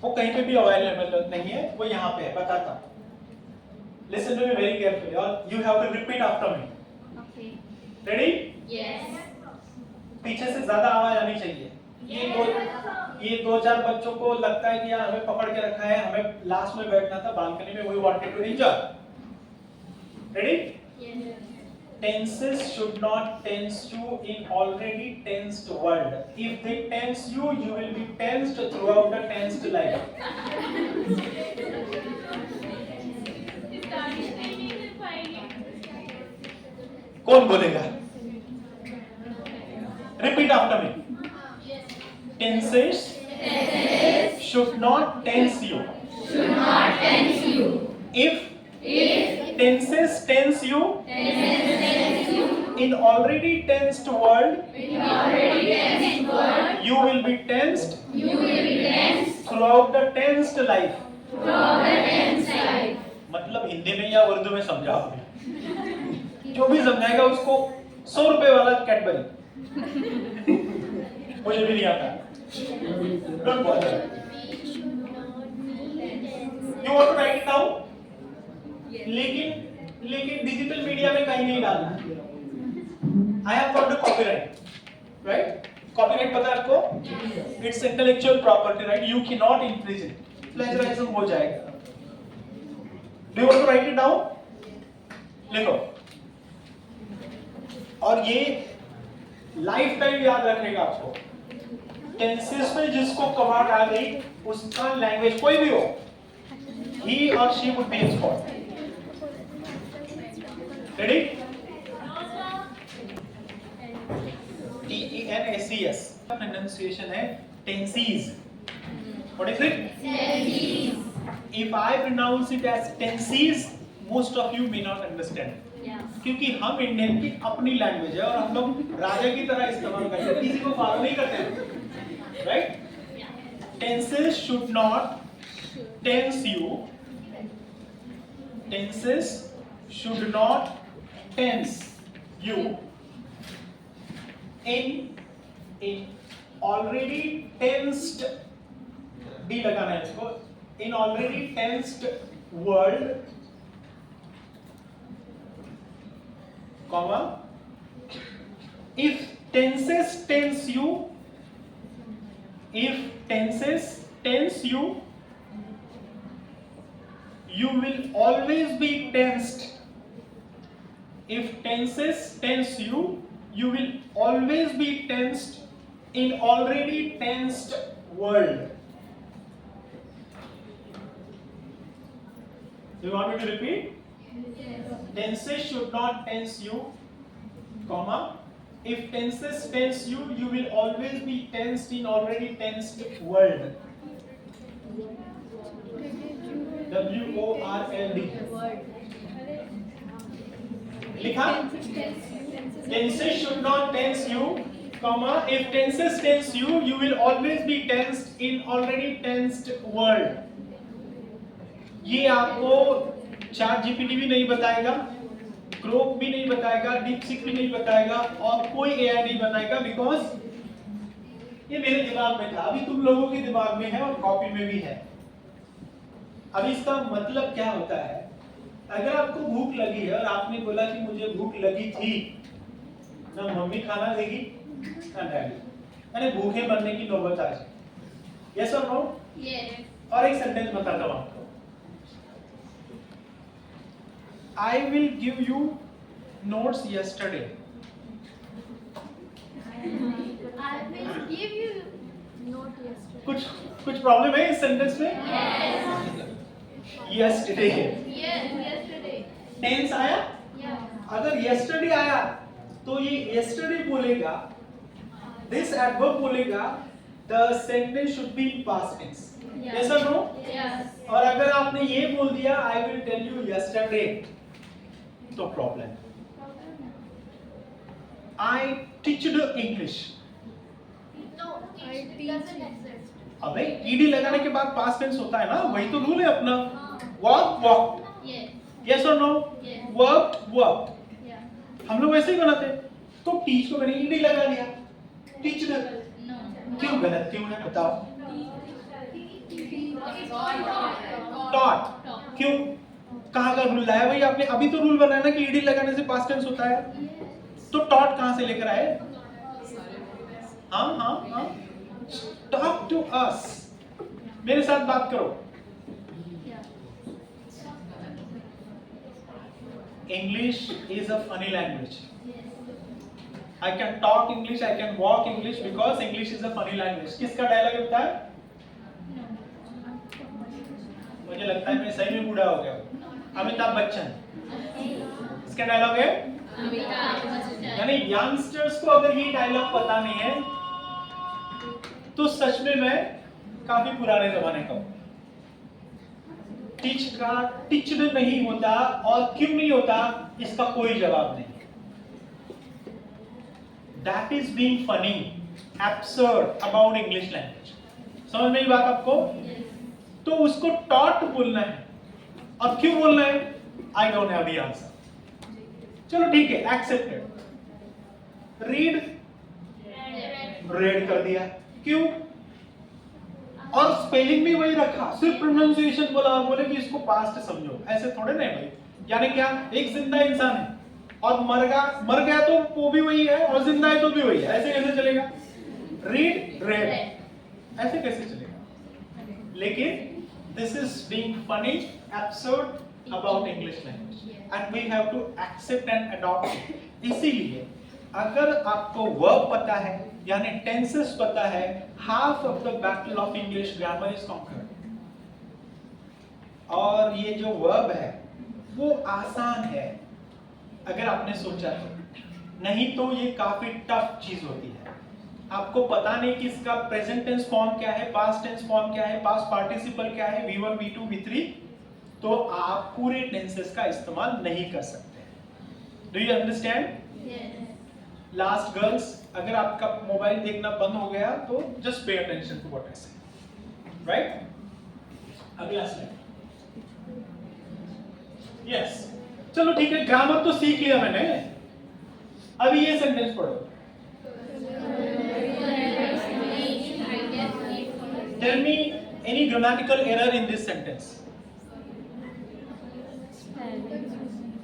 वो कहीं पे भी अवेलेबल नहीं है, वो यहाँ पे है, बताता हूँ. Listen to me very carefully और you have to repeat after me. Okay. Ready? Yes. पीछे से ज्यादा आवाज आनी चाहिए. ये 2-4 बच्चों को लगता है कि यार हमें पकड़ के रखा है, हमें लास्ट में बैठना था बालकनी में, we wanted to enjoy. Ready? Yes. Tenses should not tense you in already tensed word. If they tense you, you will be tensed throughout the tensed life. कौन बोलेगा? Repeat after me. Tenses should not tense you. If tenses tense you in already tensed world, you will be tensed throughout the tensed life. मतलब हिंदी में या उर्दू में समझाओ, जो भी समझाएगा उसको 100 रुपए वाला कैडबरी. मुझे भी नहीं आता. Don't bother. You want to write it down? लेकिन डिजिटल मीडिया में कहीं नहीं डालना. I have got the copyright, right? Copyright पता है आपको? It's intellectual property, right? You cannot infringe it. Plagiarism हो जाएगा. Do you want to write it down? लिखो. और ये लाइफ टाइम याद रखेगा आपको. टेंसेस में जिसको कमांड आ गई उसका लैंग्वेज कोई भी हो, he or she would be expert. Ready? T-E-N-S-E-S. Pronunciation है tenses. What is it? Tenses. If I pronounce it as tenses, most of you may not understand. क्योंकि हम इंडियन की अपनी लैंग्वेज है और हम लोग राजा की तरह इस्तेमाल करते हैं, किसी को फॉलो नहीं करते. Right? Tenses should not tense you. Tenses should not tense you in already tensed. D लगाना है इसको. In already tensed world, comma. If tenses tense you. If tenses tense you, you will always be tensed. If tenses tense you, you will always be tensed in already tensed world. Do you want me to repeat? Tenses should not tense you, comma. If tenses tense you, you will always be tensed in already tensed world. W-O-R-L-D. लिखा? Tenses should not tense you, comma. If tenses tense you, you will always be tensed in already tensed world. ये आपको chat GPT भी नहीं बताएगा, Grok भी नहीं बताएगा, DeepSeek भी नहीं बताएगा और कोई एआई नहीं बताएगा, बिकॉज ये मेरे दिमाग में था, अभी तुम लोगों के दिमाग में है और कॉपी में भी है. अब इसका मतलब क्या होता है? अगर आपको भूख लगी है और आपने बोला कि मुझे भूख लगी थी, ना मम्मी खाना देगी ना डैडी, अरे भूखे मरने की नौबत आ जाए. यस और नो? यस. और एक सेंटेंस बताता हूं आपको. I will give you notes yesterday. I will give you note yesterday. कुछ प्रॉब्लम है इस सेंटेंस में? Yesterday. Yes, yesterday. टेंस आया? अगर yesterday आया तो ये yesterday बोलेगा, this adverb बोलेगा, the sentence should be in past tense. Yes or no? Yes. और अगर आपने ये बोल दिया I will tell you yesterday, तो problem. I teached English. No, it doesn't exist. अबे ईडी लगाने के बाद पास्ट टेंस होता है ना, वही तो रूल है अपना. Walk, walked. Yes. Yes or no? Yes. Worked, worked. Yeah. हम लोग वैसे ही बनाते हैं. तो टीच को मैंने ईडी लगा दिया. टीच्ड. No. क्यों गलत क्यों है बताओ? Taught. क्यों? कहाँ का रूल लाया भाई आपने? अभी तो रूल बनाया ना कि ईडी लगाने से पास्ट टेंस होता है. तो taught कहाँ से लेकर आए? हाँ. Talk to us. मेरे साथ बात करो. English is a funny language. I can talk English, I can walk English because English is a funny language. किसका डायलॉग होता है? मुझे लगता है मैं सही में बूढ़ा हो गया. अमिताभ बच्चन. इसका डायलॉग है यानी यंगस्टर्स को अगर ये डायलॉग पता नहीं है तो सच में मैं काफी पुराने जमाने का हूं। टीच का टीचड नहीं होता, और क्यों नहीं होता इसका कोई जवाब नहीं। That is being funny, absurd about English language. समझ में आई बात आपको? तो उसको टॉट बोलना है, और क्यों बोलना है I don't have the answer. चलो ठीक है, एक्सेप्टेड। रीड, रेड कर दिया, क्यों? और स्पेलिंग भी वही रखा, सिर्फ प्रोनाउंसिएशन बोला और बोले कि इसको पास्ट समझो। ऐसे थोड़े नहीं भाई। यानी क्या, एक जिंदा इंसान है और मर गया तो वो भी वही है, और जिंदा है तो भी वही है। ऐसे कैसे चलेगा? रीड, रेड, ऐसे कैसे चलेगा? लेकिन this is being funny, absurd about English language, and we have to accept and adopt. इसीलिए अगर आपको वर्ब पता है यानी टेंसेस पता है, half of the battle of English grammar is conquered. और ये जो वर्ब है वो आसान है अगर आपने सोचा तो, नहीं तो ये काफी टफ चीज होती है। आपको पता नहीं कि इसका प्रेजेंट टेंस फॉर्म क्या है, पास्ट टेंस फॉर्म क्या है, पास्ट पार्टिसिपल क्या है, V1 V2 V3, तो आप पूरे टेंसेस का इस्तेमाल नहीं कर सकते। Do you understand? Last girls, अगर आपका मोबाइल देखना बंद हो गया तो just pay attention to what I से, राइट? अगला स्लाइड। यस, चलो ठीक है, ग्रामर तो सीख लिया मैंने। अभी ये सेंटेंस पढ़ो। Tell me any grammatical error in this sentence.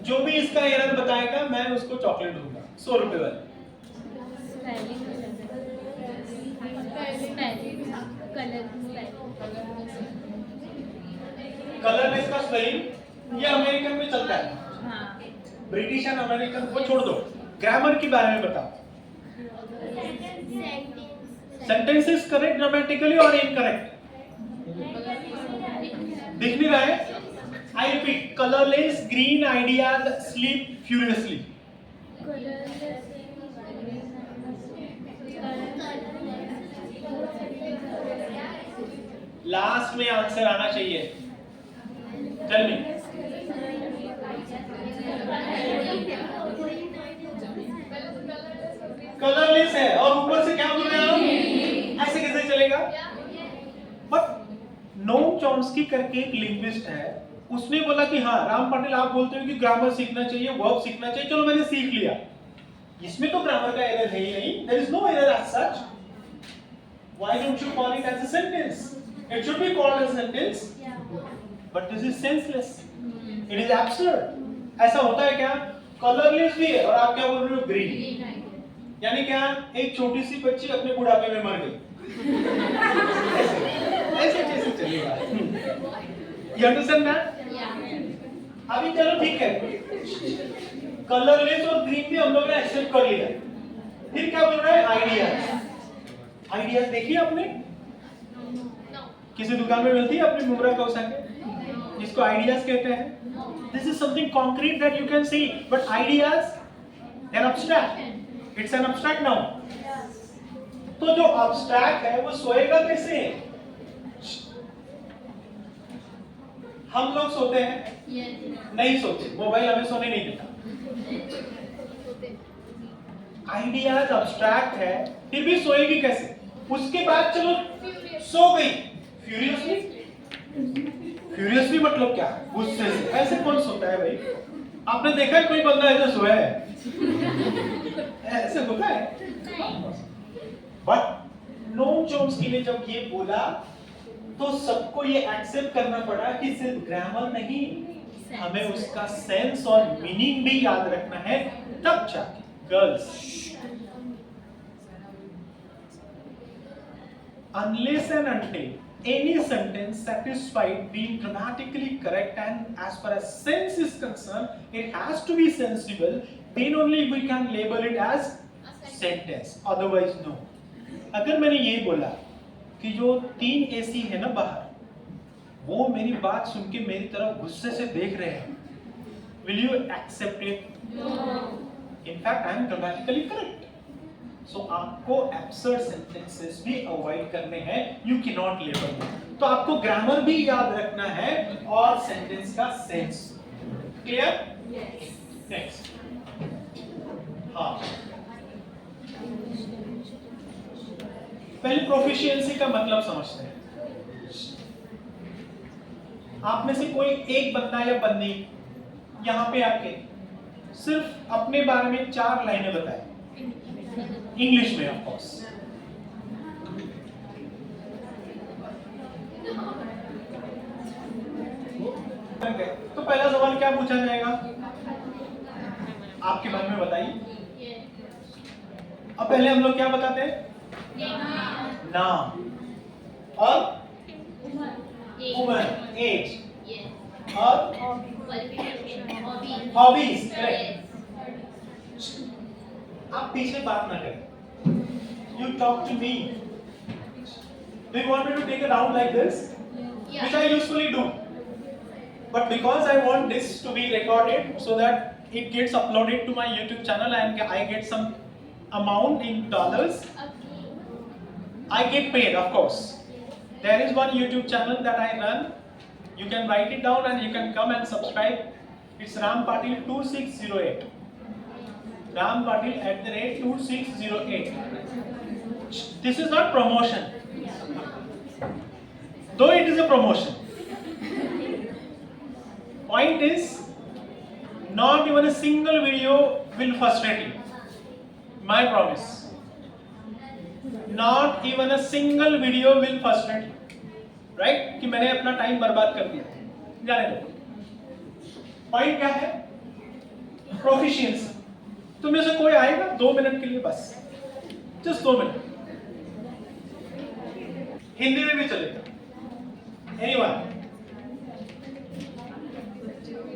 जो भी इसका एरर बताएगा मैं उसको चॉकलेट दूंगा, 100 रुपए वाली। कलरलेस का स्पेलिंग ये अमेरिकन में चलता है, ब्रिटिश एंड अमेरिकन को छोड़ दो, ग्रामर के बारे में बताओ। सेंटेंस इज करेक्ट ग्रामेटिकली और इनकरेक्ट? दिख नहीं रहा है? I repeat, colourless, green, ideas, sleep furiously. Last में आंसर आना चाहिए। Tell me. कलरलेस है और ऊपर से क्या बोल रहे हैं आप? ऐसे कैसे चलेगा? बट नोम चॉम्स्की करके एक लिंग्विस्ट है, उसने बोला कि हाँ राम पाटिल आप बोलते हो कि ग्रामर सीखना चाहिए, वर्ब सीखना चाहिए, चलो मैंने सीख लिया, इसमें तो ग्रामर का एरर है ही नहीं, there is no error as such, why don't you call it as a sentence? It should be called as sentence, but this is senseless, it is absurd. ऐसा होता है क्या? कलरलेस भी है और आप क्या बोल रहे हो? ग्रीन। यानी क्या? एक छोटी सी बच्ची अपने बुढ़ापे में मर गई। ऐसे कैसे चलेगा? You understand that? अभी चलो ठीक है, कलरलेस और ग्रीन भी हम लोग ने एक्सेप्ट कर लिया, फिर क्या बोल रहा है? आइडियाज। आइडियाज देखिए आपने किसी दुकान में मिलती है अपनी मुंब्रा का उसा के, जिसको आइडियाज कहते हैं। This is something concrete that you can see, but ideas an abstract, it's an abstract noun. तो जो अब्स्ट्रैक्ट है वो सोएगा कैसे? हम लोग सोते हैं? नहीं सोते, मोबाइल हमें सोने नहीं देता। आइडियाज अब्स्ट्रैक्ट है, फिर भी सोएगी कैसे? उसके बाद चलो सो गई, फ्यूरियसली? फ्यूरियसली मतलब क्या? गुस्से से। ऐसे कौन सोता है भाई? आपने देखा है कोई बंदा ऐसे सोया है? ऐसे होता है? बट नोम चॉम्स्की ने जब ये बोला तो सबको ये एक्सेप्ट करना पड़ा कि सिर्फ ग्रामर नहीं, हमें उसका सेंस और मीनिंग भी याद रखना है, तब जाके। Girls, unless and until any sentence satisfied being grammatically correct and as far as sense is concerned, it has to be sensible, then only we can label it as sentence, otherwise no. अगर मैंने ये बोला कि जो 3 AC है ना बाहर, वो मेरी बात सुन के मेरी तरफ गुस्से से देख रहे हैं, will you accept it? In fact I am grammatically correct. So आपको एब्सर्ड सेंटेंसेस भी अवॉइड करने हैं. You can not label them. तो आपको ग्रामर भी याद रखना है और सेंटेंस का सेंस. क्लियर? नेक्स्ट. हाँ, पहले प्रोफिशिएंसी का मतलब समझते हैं. आप में से कोई एक बंदा या बंदी यहाँ पे आके सिर्फ अपने बारे में 4 लाइनें बताए, इंग्लिश में ऑफ कोर्स. तो पहला सवाल क्या पूछा जाएगा? आपके मन में बताइए. अब पहले हम लोग क्या बताते हैं? नाम और उम्र, एज और हॉबीज. आप पीछे बात ना करें. You talk to me. Do you want me to take a round like this? Yeah. Which I usually do. But because I want this to be recorded so that it gets uploaded to my YouTube channel and I get some amount in dollars, I get paid, of course. There is one YouTube channel that I run. You can write it down and you can come and subscribe. It's Ram Patil 2608. Ram Patil @2608. This is not promotion, though it is a promotion. Point is, not even a single video will frustrate you. My promise. Not even a single video will frustrate you. Right? कि मैंने अपना time बर्बाद कर दिया. जाने दो. Point क्या है? प्रोफिशिएंसी. तुम में से कोई आएगा 2 मिनट के लिए बस, जस्ट 2 मिनट. हिंदी में भी चलेगा. Anyone?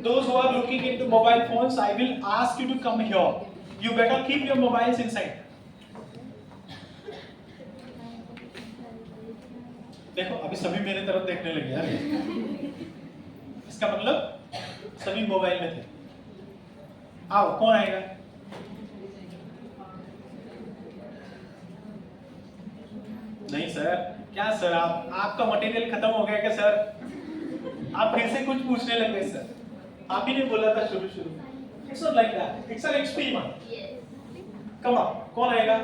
Those who are looking into mobile phones, I will ask you to come here. You better keep your mobiles inside. देखो अभी सभी मेरे तरफ देखने लगे यार. इसका मतलब सभी मोबाइल में थे. आओ, कौन आएगा? नहीं सर. क्या सर, आपका मटेरियल खत्म हो गया क्या सर? आप फिर से कुछ पूछने लग गए सर. आप ही ने बोला था शुरू में. It's not like that. It's an experiment. Come on, कौन आएगा?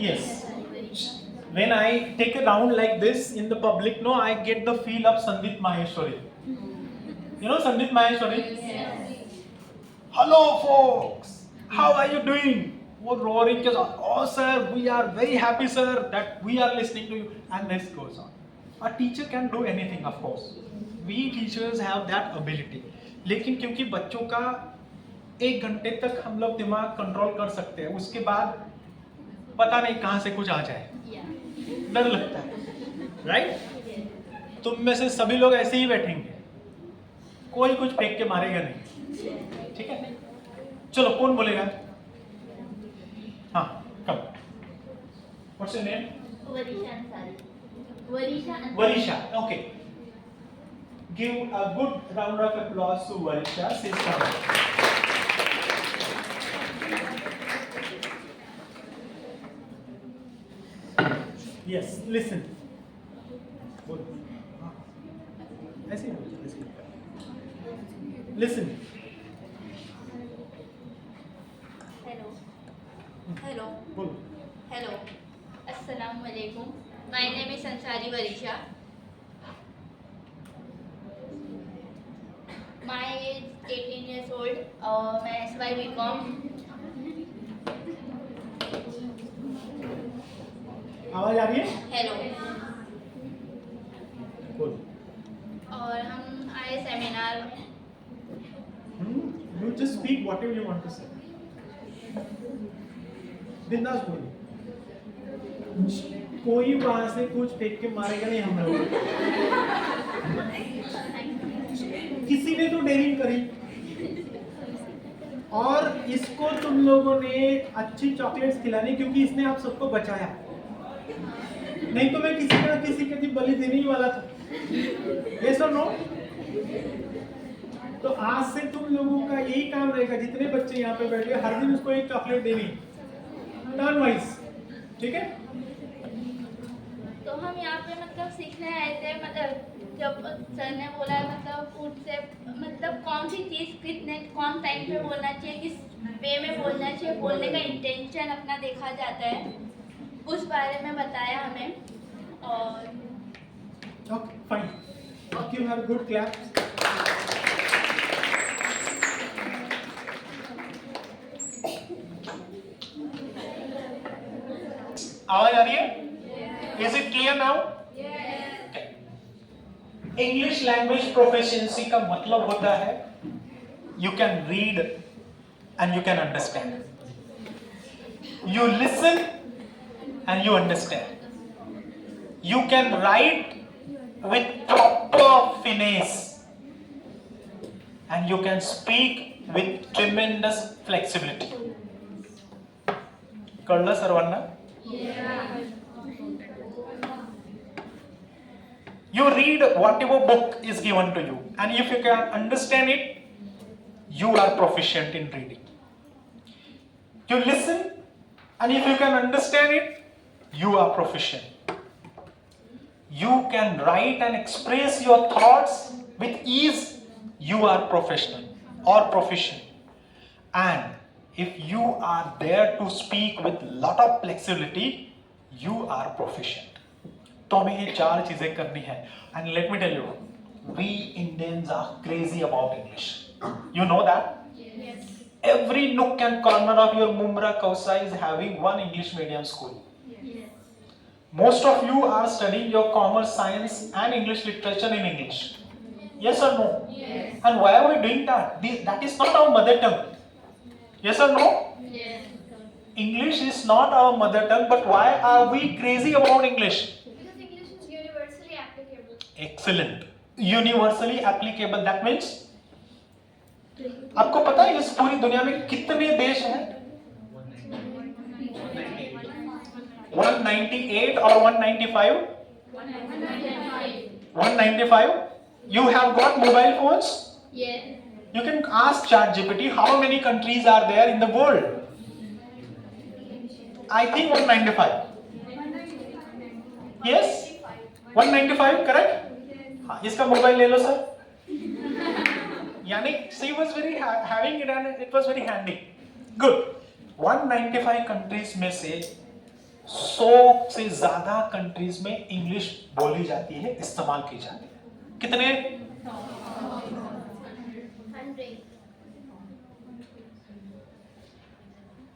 Yes. When I take a round like this in the public, no, I get the feel of Sandeep Maheshwari. You know Sandeep Maheshwari? Hello folks, how are you doing? वो roaring के साथ, oh sir, we are very happy sir that we are listening to you, and this goes on. A teacher can do anything, of course. We teachers have that ability. लेकिन क्योंकि बच्चों का 1 घंटे तक हम लोग दिमाग कंट्रोल कर सकते हैं, उसके बाद पता नहीं कहाँ से कुछ आ जाए. डर लगता है, राइट? तुम में से सभी लोग ऐसे ही बैठेंगे, कोई कुछ फेंक के मारेगा नहीं. ठीक है, चलो कौन बोलेगा? हाँ, कम. What's your name? Varisha. Okay. Give a good round of applause to Varisha. She's coming. Yes, listen. ऐसे ही. Listen. बोलो. Hello. Assalamu alaikum. My name is Ansari Varisha. My age 18 years old. मैं SY BCom. आवाज आ रही है? Hello. बोलो. और हम आए सेमिनार में. You just speak whatever you want to say. बिंदास बोलो. कोई वहां से कुछ फेंक के मारेगा नहीं हम लोग. किसी ने तो डेयरिंग करी और इसको तुम लोगों ने अच्छी चॉकलेट्स खिलानी क्योंकि इसने आप सबको बचाया. नहीं तो मैं किसी ना किसी के लिए बलि देने ही वाला था. Yes or no? तो आज से तुम लोगों का यही काम रहेगा, जितने बच्चे यहाँ पे बैठे हर दिन उसको एक चॉकलेट देनी, टर्न वाइज, ठीक है? तो हम यहाँ पे मतलब सीखने आए थे, मतलब जब सर ने बोला मतलब फूड से मतलब कौन सी चीज़ कितने कौन टाइम पे बोलना चाहिए, किस वे में बोलना चाहिए, बोलने का इंटेंशन अपना देखा जाता है, उस बारे में बताया हमें। और okay fine, give her good claps. आवाज आ रही है? Is it clear now? English language proficiency का मतलब होता है you can read and you can understand, you listen and you understand, you can write with proper finesse and you can speak with tremendous flexibility. कळलं सर्वांना? You read whatever book is given to you and if you can understand it, you are proficient in reading. You listen and if you can understand it, you are proficient. You can write and express your thoughts with ease, you are professional or proficient. And if you are there to speak with lot of flexibility, you are proficient. तो हमें ये चार चीजें करनी है. And let me tell you, we Indians are crazy about English. You know that? yes. Every nook and corner of your Mumbra Khalsa is having one English medium school. Most of you are studying your commerce, science and English literature in English. Yes or no? Yes. And why are we doing that? That is not our mother tongue. Yes or no? Yes. English is not our mother tongue, but why are we crazy about English? Because English is universally applicable. Excellent. Universally applicable. That means आपको पता है इस पूरी दुनिया में कितने देश हैं? 198 or 195? 195. You have got mobile phones? Yes. You can ask ChatGPT how many countries are there in the world. I think 195. Yes? 195, correct? हाँ, इसका मोबाइल ले लो सर. यानी she was very having it and it was very handy. Good. 195 countries में से 100 से ज्यादा countries में English बोली जाती है, इस्तेमाल की जाती है. कितने? 100.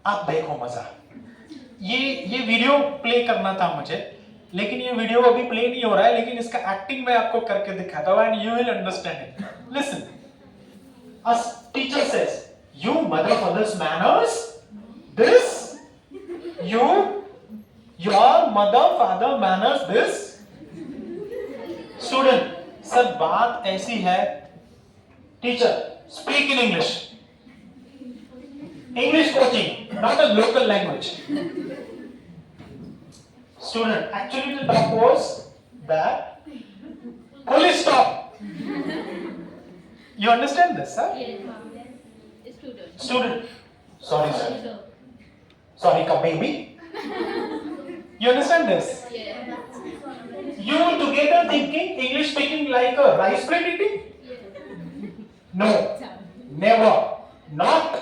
आप देखो मजा. ये वीडियो प्ले करना था मुझे, लेकिन ये वीडियो अभी प्ले नहीं हो रहा है, लेकिन इसका एक्टिंग मैं आपको करके दिखाता हूं and you will understand it. Listen. A teacher says, you mother father's manners, this, your mother father manners, this. Student, sir बात ऐसी है. Teacher, speak in English. English coaching, not a local language. Student, actually the talk was that, police stop. You understand this, sir? Yes. Student. Sorry, sir. Sorry, ka baby. You understand this? Yes. You together thinking English speaking like a rice plate eating? No. Never. Not.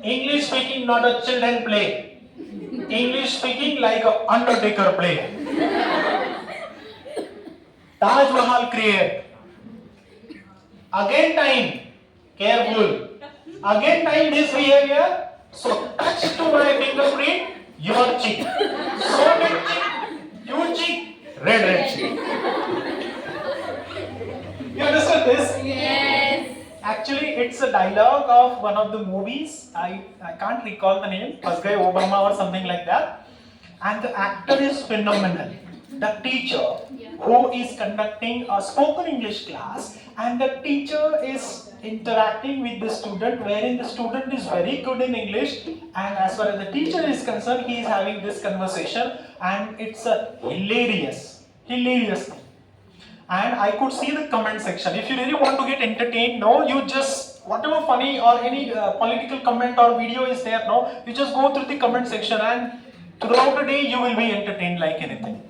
English speaking not a children play. English speaking like a undertaker play. Taj Mahal create. Again time, careful. Again time this behavior. So touch to my fingerprint, your cheek. So big cheek, your cheek, red cheek. You understand this? Yes. Actually, it's a dialogue of one of the movies. I can't recall the name. First guy Obama or something like that. And the actor is phenomenal. The teacher who is conducting a spoken English class, and the teacher is interacting with the student, wherein the student is very good in English, and as far as the teacher is concerned, he is having this conversation, and it's a hilarious thing. and I could see the comment section. If you really want to get entertained, no, you just whatever funny or any political comment or video is there, no, you just go through the comment section and throughout the day you will be entertained like anything.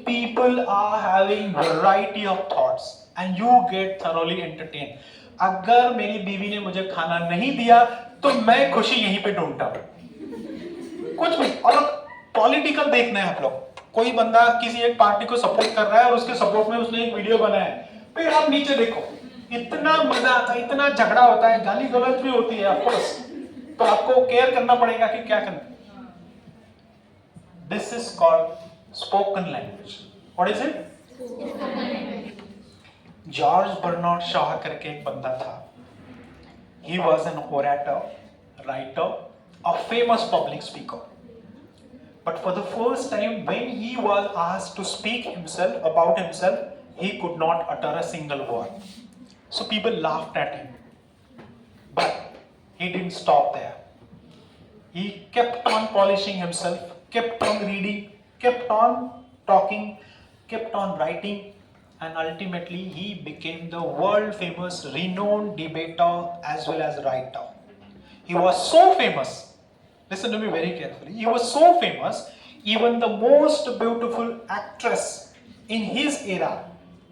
People are having variety of thoughts and you get thoroughly entertained. अगर मेरी बीवी ने मुझे खाना नहीं दिया तो मैं खुशी यहीं पे ढूंढता हूँ, कुछ भी। और पॉलिटिकल देखना है आप लोग, कोई बंदा किसी एक पार्टी को सपोर्ट कर रहा है और उसके सपोर्ट में उसने एक वीडियो बनाया है, फिर आप नीचे देखो, इतना मजा आता है, इतना झगड़ा होता है, गाली गलौज भी होती है ऑफ कोर्स, तो आपको केयर करना पड़ेगा कि क्या करना। This is called spoken language. What is it? George Bernard Shaw करके एक बंदा था। He was an orator, writer, a famous public speaker. But for the first time, when he was asked to speak about himself, he could not utter a single word. So people laughed at him. But he didn't stop there. He kept on polishing himself, kept on reading, kept on talking, kept on writing, and ultimately he became the world famous, renowned debater as well as writer. He was so famous. Listen to me very carefully. He was so famous, even the most beautiful actress in his era,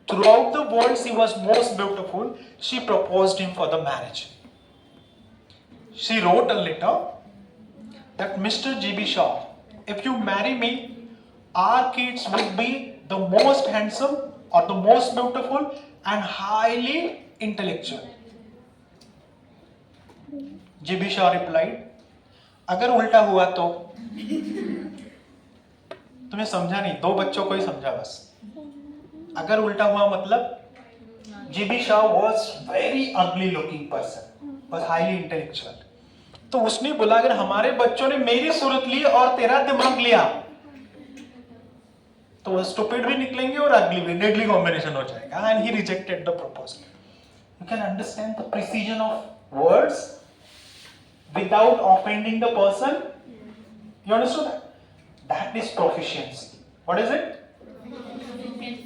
throughout the world she was most beautiful, she proposed him for the marriage. She wrote a letter that Mr. G.B. Shaw, if you marry me, our kids will be the most handsome or the most beautiful and highly intellectual. G.B. Shaw replied, अगर उल्टा हुआ तो? तुम्हें समझा नहीं, दो बच्चों को ही समझा बस। अगर उल्टा हुआ मतलब G.B. Shaw was very ugly looking person, was highly intellectual. तो उसने बोला अगर हमारे बच्चों ने मेरी सूरत ली और तेरा दिमाग लिया तो वो स्टूपिड भी निकलेंगे और अगली भी, डेडली कॉम्बिनेशन हो जाएगा। And he rejected the proposal. You can understand the precision of words without offending the person. You understood that? That is proficiency. What is it?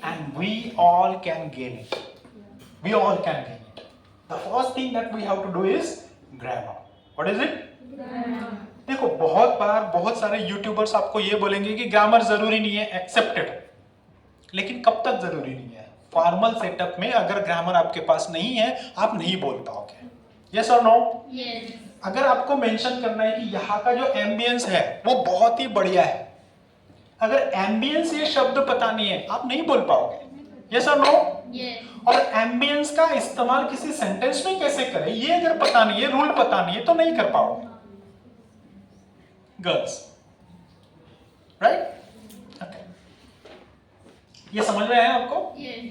And we all can gain it. We all can gain it. The first thing that we have to do is grammar. What is it? देखो बहुत बार बहुत सारे YouTubers आपको ये बोलेंगे कि grammar जरूरी नहीं है, एक्सेप्टेड। लेकिन कब तक जरूरी नहीं है? फॉर्मल सेटअप में अगर ग्रामर आपके पास नहीं है आप नहीं बोल पाओगे। यस और नो? यस। अगर आपको मेंशन करना है कि यहाँ का जो एम्बियंस है वो बहुत ही बढ़िया है, अगर एम्बियंस ये शब्द पता नहीं है आप नहीं बोल पाओगे। यस और नो? यस। और एम्बियंस का इस्तेमाल किसी सेंटेंस में कैसे करें ये अगर पता नहीं है, रूल पता नहीं है तो नहीं कर पाओगे। Girls, right? ओके, ये समझ में आया आपको? यस।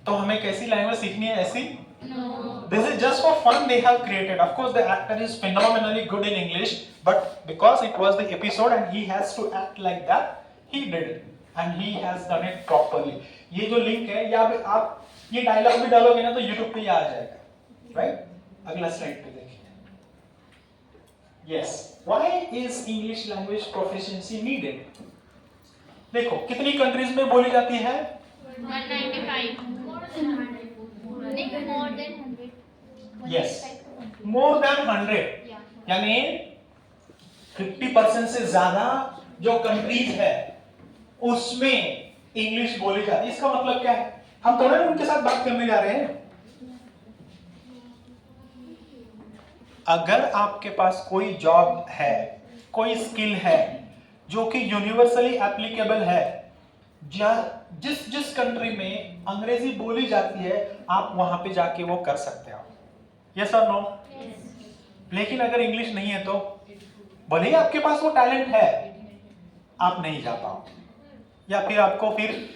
तो हमें कैसी लैंग्वेज सीखनी है? ऐसी? No. This is just for fun they have created. Of course, the actor is phenomenally good in English, but because it was the episode and he has to act like that, he did it and he has done it properly. ये जो link है, या आप ये dialogue भी डालोगे ना तो YouTube पे ही आ जाएगा, right? अगला स्लाइड पे देखिए। Yes, why is English language proficiency needed? देखो कितनी कंट्रीज में बोली जाती है? 195। नहीं, more than 100। Yes, more than 100, यानी 50% से ज्यादा जो कंट्रीज है उसमें इंग्लिश बोली जाती है। इसका मतलब क्या है? हम थोड़ा ना उनके साथ बात करने जा रहे हैं। अगर आपके पास कोई जॉब है, कोई स्किल है जो कि यूनिवर्सली एप्लीकेबल है, जिस कंट्री में अंग्रेजी बोली जाती है आप वहां पे जाके वो कर सकते हो। यस और नो? लेकिन अगर इंग्लिश नहीं है तो भले ही आपके पास वो टैलेंट है आप नहीं जा पाओगे, या फिर आपको फिर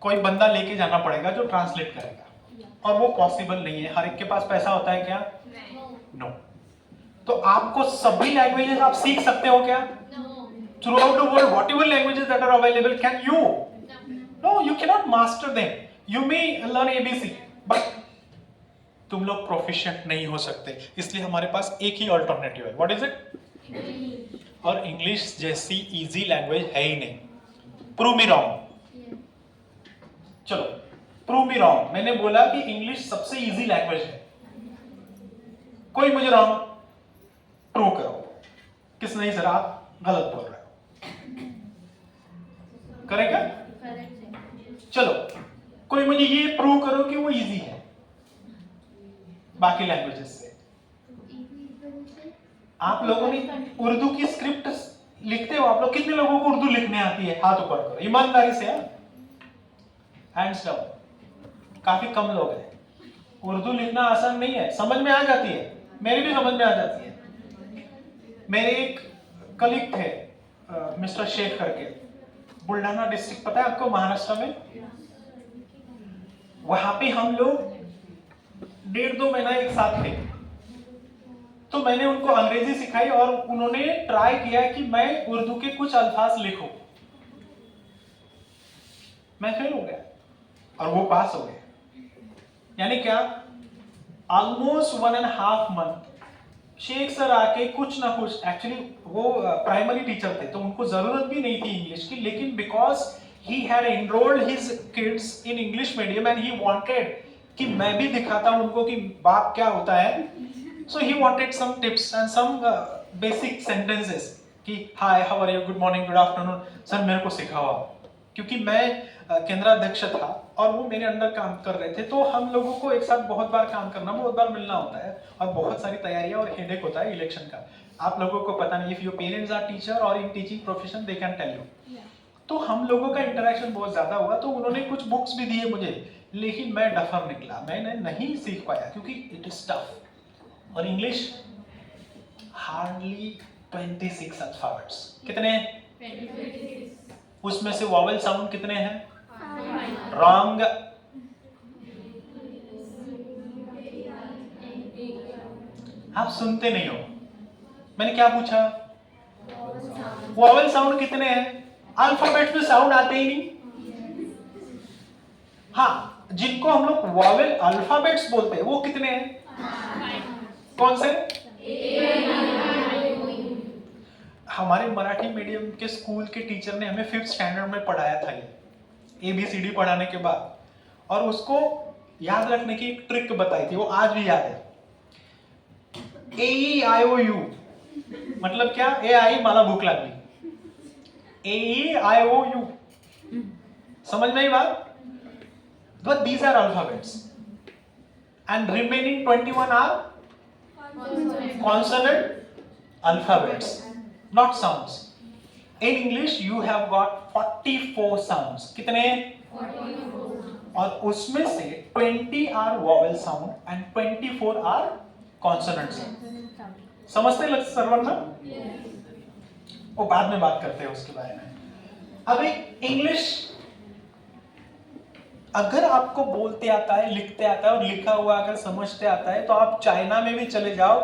कोई बंदा लेके जाना पड़ेगा जो ट्रांसलेट करेगा, और वो पॉसिबल नहीं है। हर एक के पास पैसा होता है क्या? नो। तो आपको सभी लैंग्वेजेस आप सीख सकते हो क्या? Throughout the world, whatever languages that are available, can you? No, you cannot master them. You may learn ABC, but तुम लोग प्रोफिशिएंट नहीं हो सकते। इसलिए हमारे पास एक ही अल्टरनेटिव है। What is it? और इंग्लिश जैसी इजी लैंग्वेज है ही नहीं। Prove me wrong. चलो प्रूव मी रॉन्ग। मैंने बोला कि इंग्लिश सबसे इजी लैंग्वेज है, कोई मुझे रॉन्ग प्रूव करो। किस नहीं सर, आप गलत बोल रहे हो, करेगा? चलो कोई मुझे ये प्रूव करो कि वो इजी है बाकी लैंग्वेजेस से। आप लोगों ने उर्दू की स्क्रिप्ट लिखते हो, आप लोग कितने लोगों को उर्दू लिखने आती है? हाथ ऊपर करो ईमानदारी से, हैंड्स डाउन। काफी कम लोग हैं। उर्दू लिखना आसान नहीं है, समझ में आ जाती है, मेरी भी समझ में आ जाती है। मेरे एक कलीग थे मिस्टर शेख करके, बुल्ढाना डिस्ट्रिक्ट पता है आपको, महाराष्ट्र में। वहां पे हम लोग 1.5-2 महीना एक साथ थे। तो मैंने उनको अंग्रेजी सिखाई और उन्होंने ट्राई किया कि मैं उर्दू के कुछ अल्फाज लिखूं। मैं फेल हो गया और वो पास हो गए। यानी क्या, ऑलमोस्ट 1.5 मंथ शेख सर आके कुछ ना कुछ, एक्चुअली वो प्राइमरी टीचर थे तो उनको जरूरत भी नहीं थी इंग्लिश की, लेकिन because he had enrolled his kids in English medium and he wanted कि मैं भी दिखाता हूं उनको कि बाप क्या होता है। So he wanted some tips and some basic sentences कि hi, how are you, good morning, good afternoon, sir मेरे को सिखाओ। क्योंकि मैं केंद्राध्यक्ष था और वो मेरे अंडर काम कर रहे थे, तो हम लोगों को एक साथ बहुत बार काम करना, बहुत बार मिलना होता है और बहुत सारी तैयारियां और हेडेक होता है इलेक्शन का। आप लोगों को पता नहीं, if your parents are teacher or in teaching profession they can tell you. तो हम लोगों का इंटरेक्शन बहुत ज्यादा हुआ, तो उन्होंने कुछ बुक्स भी दिए मुझे, लेकिन मैं डफर निकला, मैंने नहीं सीख पाया क्योंकि इट इज टफ। और इंग्लिश हार्डली 26 अल्फाबेट्स। कितने? 26। उसमें से वॉवेल साउंड कितने हैं? रॉन्ग। आप सुनते नहीं हो, मैंने क्या पूछा? वॉवेल साउंड कितने हैं? अल्फाबेट में साउंड आते ही नहीं। हाँ, जिनको हम लोग वॉवेल अल्फाबेट्स बोलते हैं वो कितने हैं? कौन से? हमारे मराठी मीडियम के स्कूल के टीचर ने हमें 5th स्टैंडर्ड में पढ़ाया था ये ABCD पढ़ाने के बाद, और उसको याद रखने की एक ट्रिक बताई थी, वो आज भी याद है। AEIOU मतलब क्या? ए आई मला भूख लागली, AEIOU, समझ में आई बात? But these are alphabets and remaining 21 are consonant alphabets, not sounds. In English you have got 44 sounds. कितने? 44. और उसमें से 20 are vowel sound and 24 are consonant sound. समझते लग सर्वना? वो बाद में बात करते हैं उसके बारे में। अभी इंग्लिश अगर आपको बोलते आता है, लिखते आता है और लिखा हुआ अगर समझते आता है, तो आप चाइना में भी चले जाओ,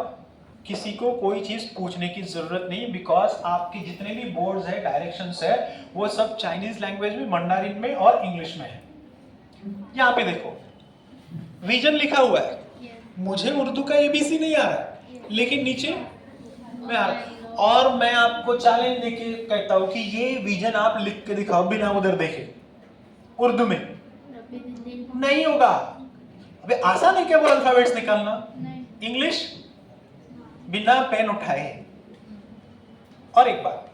किसी को कोई चीज पूछने की जरूरत नहीं, बिकॉज आपके जितने भी बोर्ड्स है, डायरेक्शंस है, वो सब चाइनीज लैंग्वेज में, मंडारिन में और इंग्लिश में है। यहाँ पे देखो विजन लिखा हुआ है, मुझे उर्दू का ABC नहीं आ रहा, लेकिन नीचे में आ रहा, और मैं आपको चैलेंज देके कहता हूं कि ये विजन आप लिख के दिखाओ बिना उधर देखे, उर्दू में नहीं होगा। अबे आसान है क्या वो अल्फाबेट्स निकालना? इंग्लिश बिना पेन उठाए। और एक बात,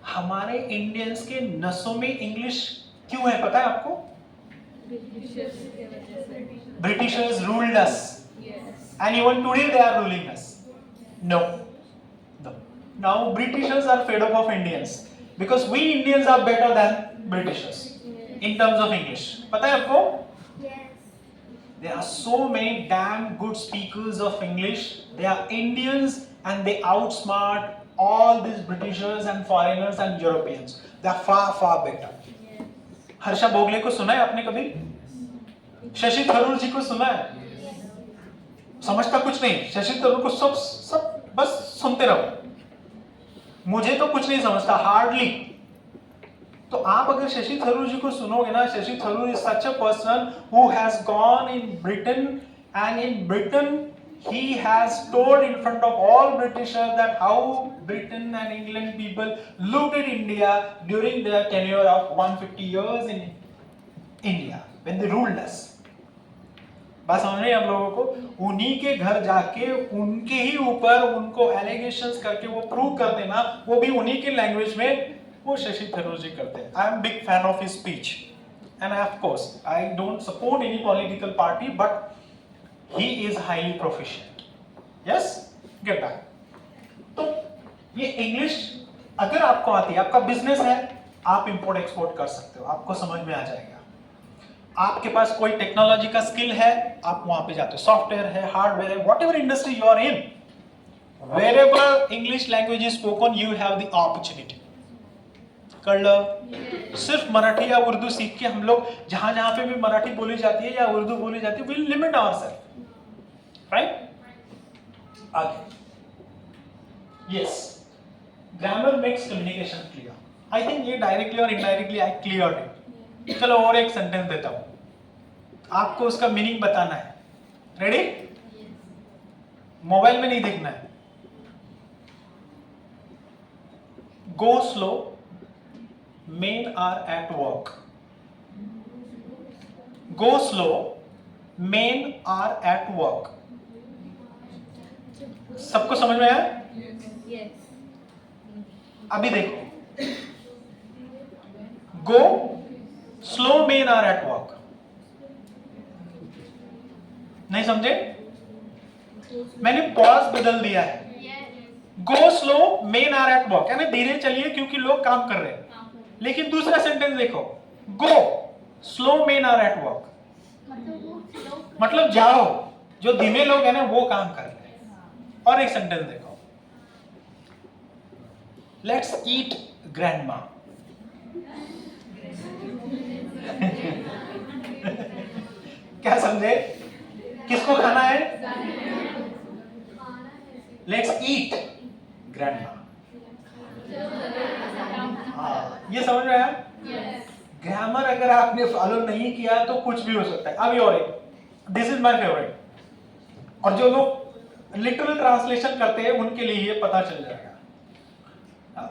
हमारे इंडियंस के नसों में इंग्लिश क्यों है पता है आपको? Britishers ruled us and even today they are ruling us. No. Now Britishers are fed up of Indians because we Indians are better than Britishers in terms of English. पता है आपको? There are so many damn good speakers of English. They are Indians and they outsmart all these Britishers and foreigners and Europeans. They are far better. Harsha Bhogle को सुना है आपने कभी? शशि थरूर जी को सुना है? समझता कुछ नहीं, शशि थरूर को सब बस सुनते रहो। मुझे तो कुछ नहीं समझता, हार्डली। तो आप अगर शशि थरूर जी को सुनोगे ना, Shashi Tharoor is such a person who has gone in Britain and in Britain he has told in front of all Britishers that how Britain and England people looked at India during their tenure of 150 years in India when they ruled us. बात समझ रहे हैं आप लोगों को? उन्हीं के घर जाके उनके ही ऊपर उनको एलिगेशंस करके वो प्रूव कर देना, वो भी उन्हीं के लैंग्वेज में, वो शशि थरूर जी करते हैं. I am big fan of his speech and of course I don't support any political party but he is highly proficient. Yes, get back. तो ये इंग्लिश अगर आपको आती है, आपका बिजनेस है, आप इंपोर्ट एक्सपोर्ट कर सकते हो, आपको समझ में आ जाएगा. आपके पास कोई टेक्नोलॉजी का स्किल है, आप वहां पे जाते हो, सॉफ्टवेयर है, हार्डवेयर है, whatever industry you are in, wherever English language is spoken you have the opportunity. कर लो. सिर्फ मराठी या उर्दू सीख के हम लोग जहां जहां पे भी मराठी बोली जाती है या उर्दू बोली जाती है, विल लिमिट आवरसेल्फ, राइट? आगे. Yes, grammar makes communication clear. I think ये डायरेक्टली और इनडायरेक्टली आई क्लियर्ड इट. चलो और एक सेंटेंस देता हूं, आपको उसका मीनिंग बताना है. रेडी? मोबाइल में नहीं देखना है. Go slow, men are at work. Go slow, men are at work. सबको समझ में आया? Yes. अभी देखो, go slow, men are at work. नहीं समझे? मैंने पॉज बदल दिया है. Go slow, men are at work, यानी धीरे चलिए क्योंकि लोग काम कर रहे हैं. लेकिन दूसरा सेंटेंस देखो, go slow, men are at work, मतलब जाओ, जो धीमे लोग हैं ना वो काम कर रहे हैं. और एक सेंटेंस देखो, लेट्स ईट ग्रैंडमा. क्या समझे? किसको खाना है? Let's eat grandma. ये समझ में आया? ग्रामर अगर आपने फॉलो नहीं किया तो कुछ भी हो सकता है. अभी और एक, दिस इज माय फेवरेट, और जो लोग लिटरल ट्रांसलेशन करते हैं उनके लिए ये पता चल जाएगा.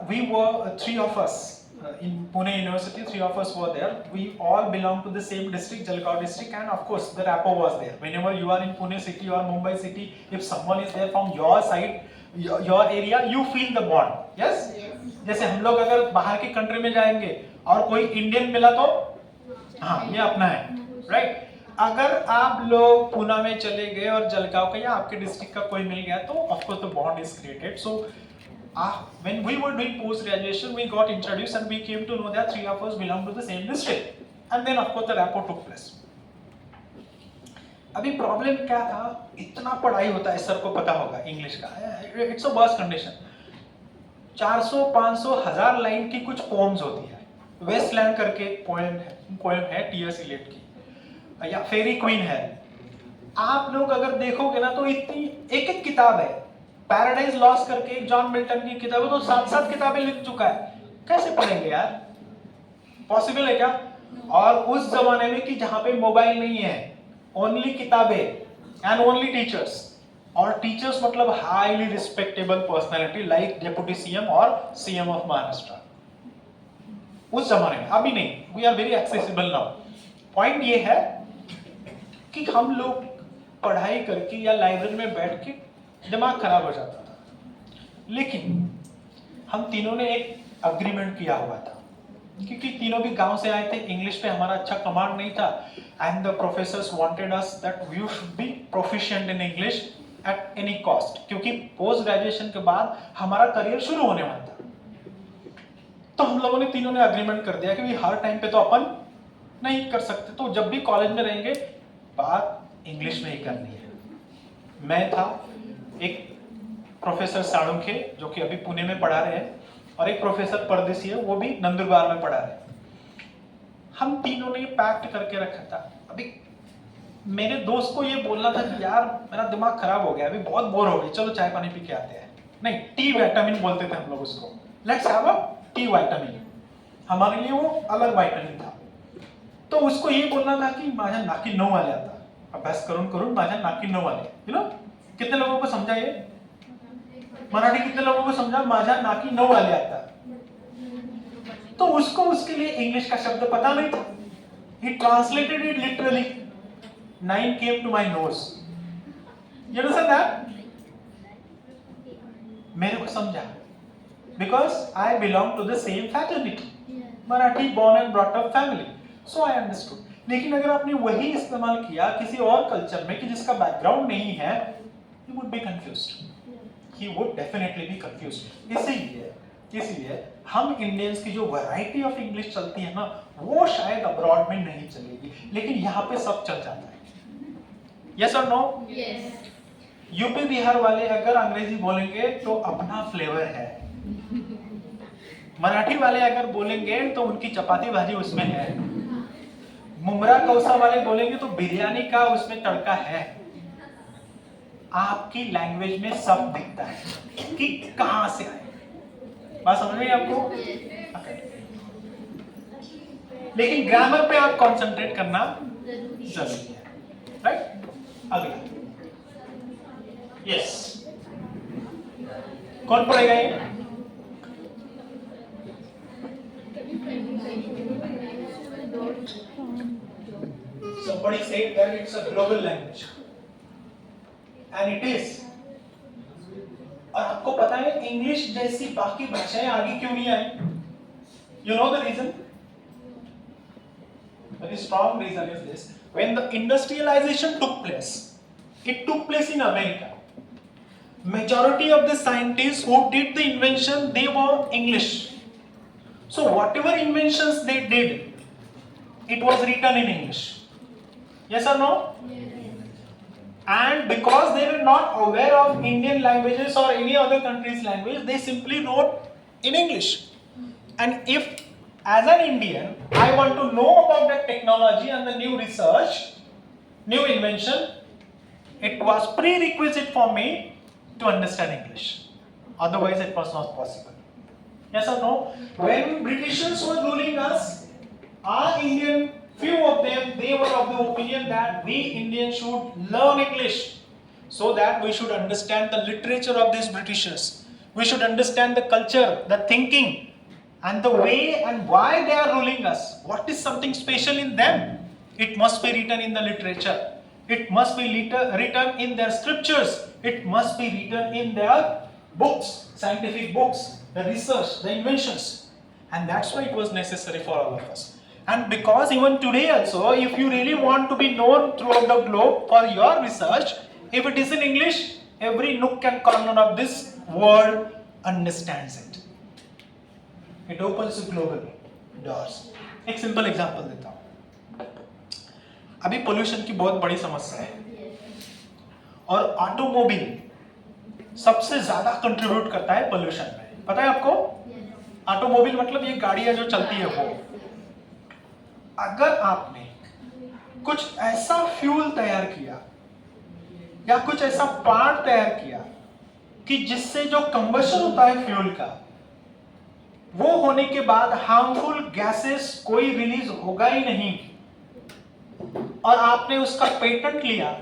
We were 3 of us in Pune University. 3 of us were there. We all belong to the same district, Jalgaon district, and of course the rapport was there. Whenever you are in Pune city or Mumbai city, if someone is there from your side, your area, you feel the bond. Yes? जैसे हम लोग अगर बाहर की country में जाएंगे और कोई इंडियन मिला तो हाँ ये अपना है, राइट? अगर आप लोग पुणे में चले गए और जलगांव का या आपके डिस्ट्रिक्ट का कोई मिल गया तो of course the bond is created. So when we were doing post graduation we got introduced and we came to know that 3 of us belong to the same district, and then of course the rapport took place. अभी problem क्या था, इतना पढ़ाई होता है, sir को पता होगा इंग्लिश का, it's a worst condition. 400 500 1000 line की कुछ पोम्स होती है. वेस्टलैंड करके एक पोएम है टी.एस. इलियट की, या फेरी क्वीन है. आप लोग अगर देखोगे ना तो इतनी एक एक किताब है. पैराडाइज लॉस्ट करके एक जॉन मिल्टन की किताब है, तो 7 किताबें लिख चुका है. कैसे पढ़ेंगे यार? पॉसिबल है क्या? और उस जमाने में कि जहां पे मोबाइल नहीं है, ओनली किताबें एंड ओनली टीचर्स. और टीचर्स मतलब highly respectable personality like deputy CM और सीएम ऑफ महाराष्ट्र. उस जमाने में, अभी नहीं. We are very accessible now. Point ये है कि हम लोग पढ़ाई करके या लाइब्रेरी में बैठ के दिमाग खराब हो जाता था. लेकिन हम तीनों ने एक अग्रीमेंट किया हुआ था, क्योंकि तीनों भी गांव से आए थे. इंग्लिश पे हमारा अच्छा कमांड नहीं था, and the professors wanted us that we should be proficient in English at any cost, क्योंकि पोस्ट ग्रेजुएशन के बाद हमारा करियर शुरू होने वाला था. तो हम लोगों ने तीनों ने अग्रीमेंट कर दिया कि हर टाइम पे तो अपन नहीं कर सकते, तो जब भी कॉलेज में रहेंगे बात इंग्लिश में ही करनी है. मैं था, एक प्रोफेसर साड़ुंखे जो कि अभी पुणे में पढ़ा रहे हैं, और एक प्रोफेसर परदेसी है वो भी नंदुरबार में पढ़ा रहे हैं. हम तीनों ने पैक्ट करके रखा था. अभी मेरे दोस्त को ये बोलना था कि यार मेरा दिमाग खराब हो गया, अभी बहुत बोर हो गई, चलो चाय पानी पी के आते हैं. नहीं, टी विटामिन बोलते थे हम लोग उसको. Let's have a T vitamin. हमारे लिए वो अलग विटामिन था. तो उसको ये बोलना था की माझ्या नाकी 9 आले आता, अभ्यास करून करून माझ्या नाकी 9 आले. यू नो, कितने लोगों को समझा ये? मराठी कितने लोगों को समझा माझ्या नाकी 9 आले आता? तो उसको उसके लिए इंग्लिश का शब्द पता नहीं था. He translated it literally. 9 came to my nose. You understand that? मेरे को समझा. Because I belong to the same fraternity. Marathi born and brought up family. So I understood. लेकिन अगर आपने वही इस्तेमाल किया किसी और कल्चर में कि जिसका बैकग्राउंड नहीं है, he would be confused. He would definitely be confused. इसीलिए हम इंडियंस की जो वैरायटी ऑफ इंग्लिश चलती है ना, वो शायद अब्रॉड में नहीं चलेगी, लेकिन यहाँ पे सब चल जाता है. Yes or no? Yes. UP Bihar वाले अगर अंग्रेजी बोलेंगे तो अपना फ्लेवर है. मराठी वाले अगर बोलेंगे तो उनकी चपाती भाजी उसमें है. मुंब्रा कौसा वाले बोलेंगे तो बिरयानी का उसमें तड़का है. आपकी लैंग्वेज में सब दिखता है कि कहां से आए. बात समझ में आपको? लेकिन ग्रामर पे आप कंसंट्रेट करना जरूरी है. राइट? अगला. यस. कौन पढ़ेगा ये? Somebody said that it's a global language, and it is. और आपको पता है इंग्लिश जैसी बाकी भाषाएं आगे क्यों नहीं आई? You know the reason? Very strong reason is this. When the industrialization took place, it took place in America. Majority of the scientists who did the invention, they were English. So whatever inventions they did, it was written in English. Yes or no? Yes. And because they were not aware of Indian languages or any other country's language, they simply wrote in English. And if, as an Indian, I want to know about that technology and the new research, new invention, it was prerequisite for me to understand English. Otherwise, it was not possible. Yes or no? When Britishers were ruling us, our Indian, few of them, they were of the opinion that we Indians should learn English so that we should understand the literature of these Britishers. We should understand the culture, the thinking, and the way and why they are ruling us. What is something special in them? It must be written in the literature. It must be written in their scriptures. It must be written in their books, scientific books, the research, the inventions. And that's why it was necessary for all of us. And because even today also, if you really want to be known throughout the globe for your research, if it is in English, every nook and corner of this world understands it. It opens global doors. एक simple example देता हूँ. अभी pollution की बहुत बड़ी समस्या है और ऑटोमोबाइल सबसे ज्यादा कंट्रीब्यूट करता है पोल्यूशन में. पता है आपको? ऑटोमोबाइल मतलब ये गाड़ियां जो चलती है वो. अगर आपने कुछ ऐसा फ्यूल तैयार किया या कुछ ऐसा पार्ट तैयार किया कि जिससे जो कंबशन होता है फ्यूल का, वो होने के बाद हार्मफुल गैसेस कोई रिलीज होगा ही नहीं, और आपने उसका पेटेंट लिया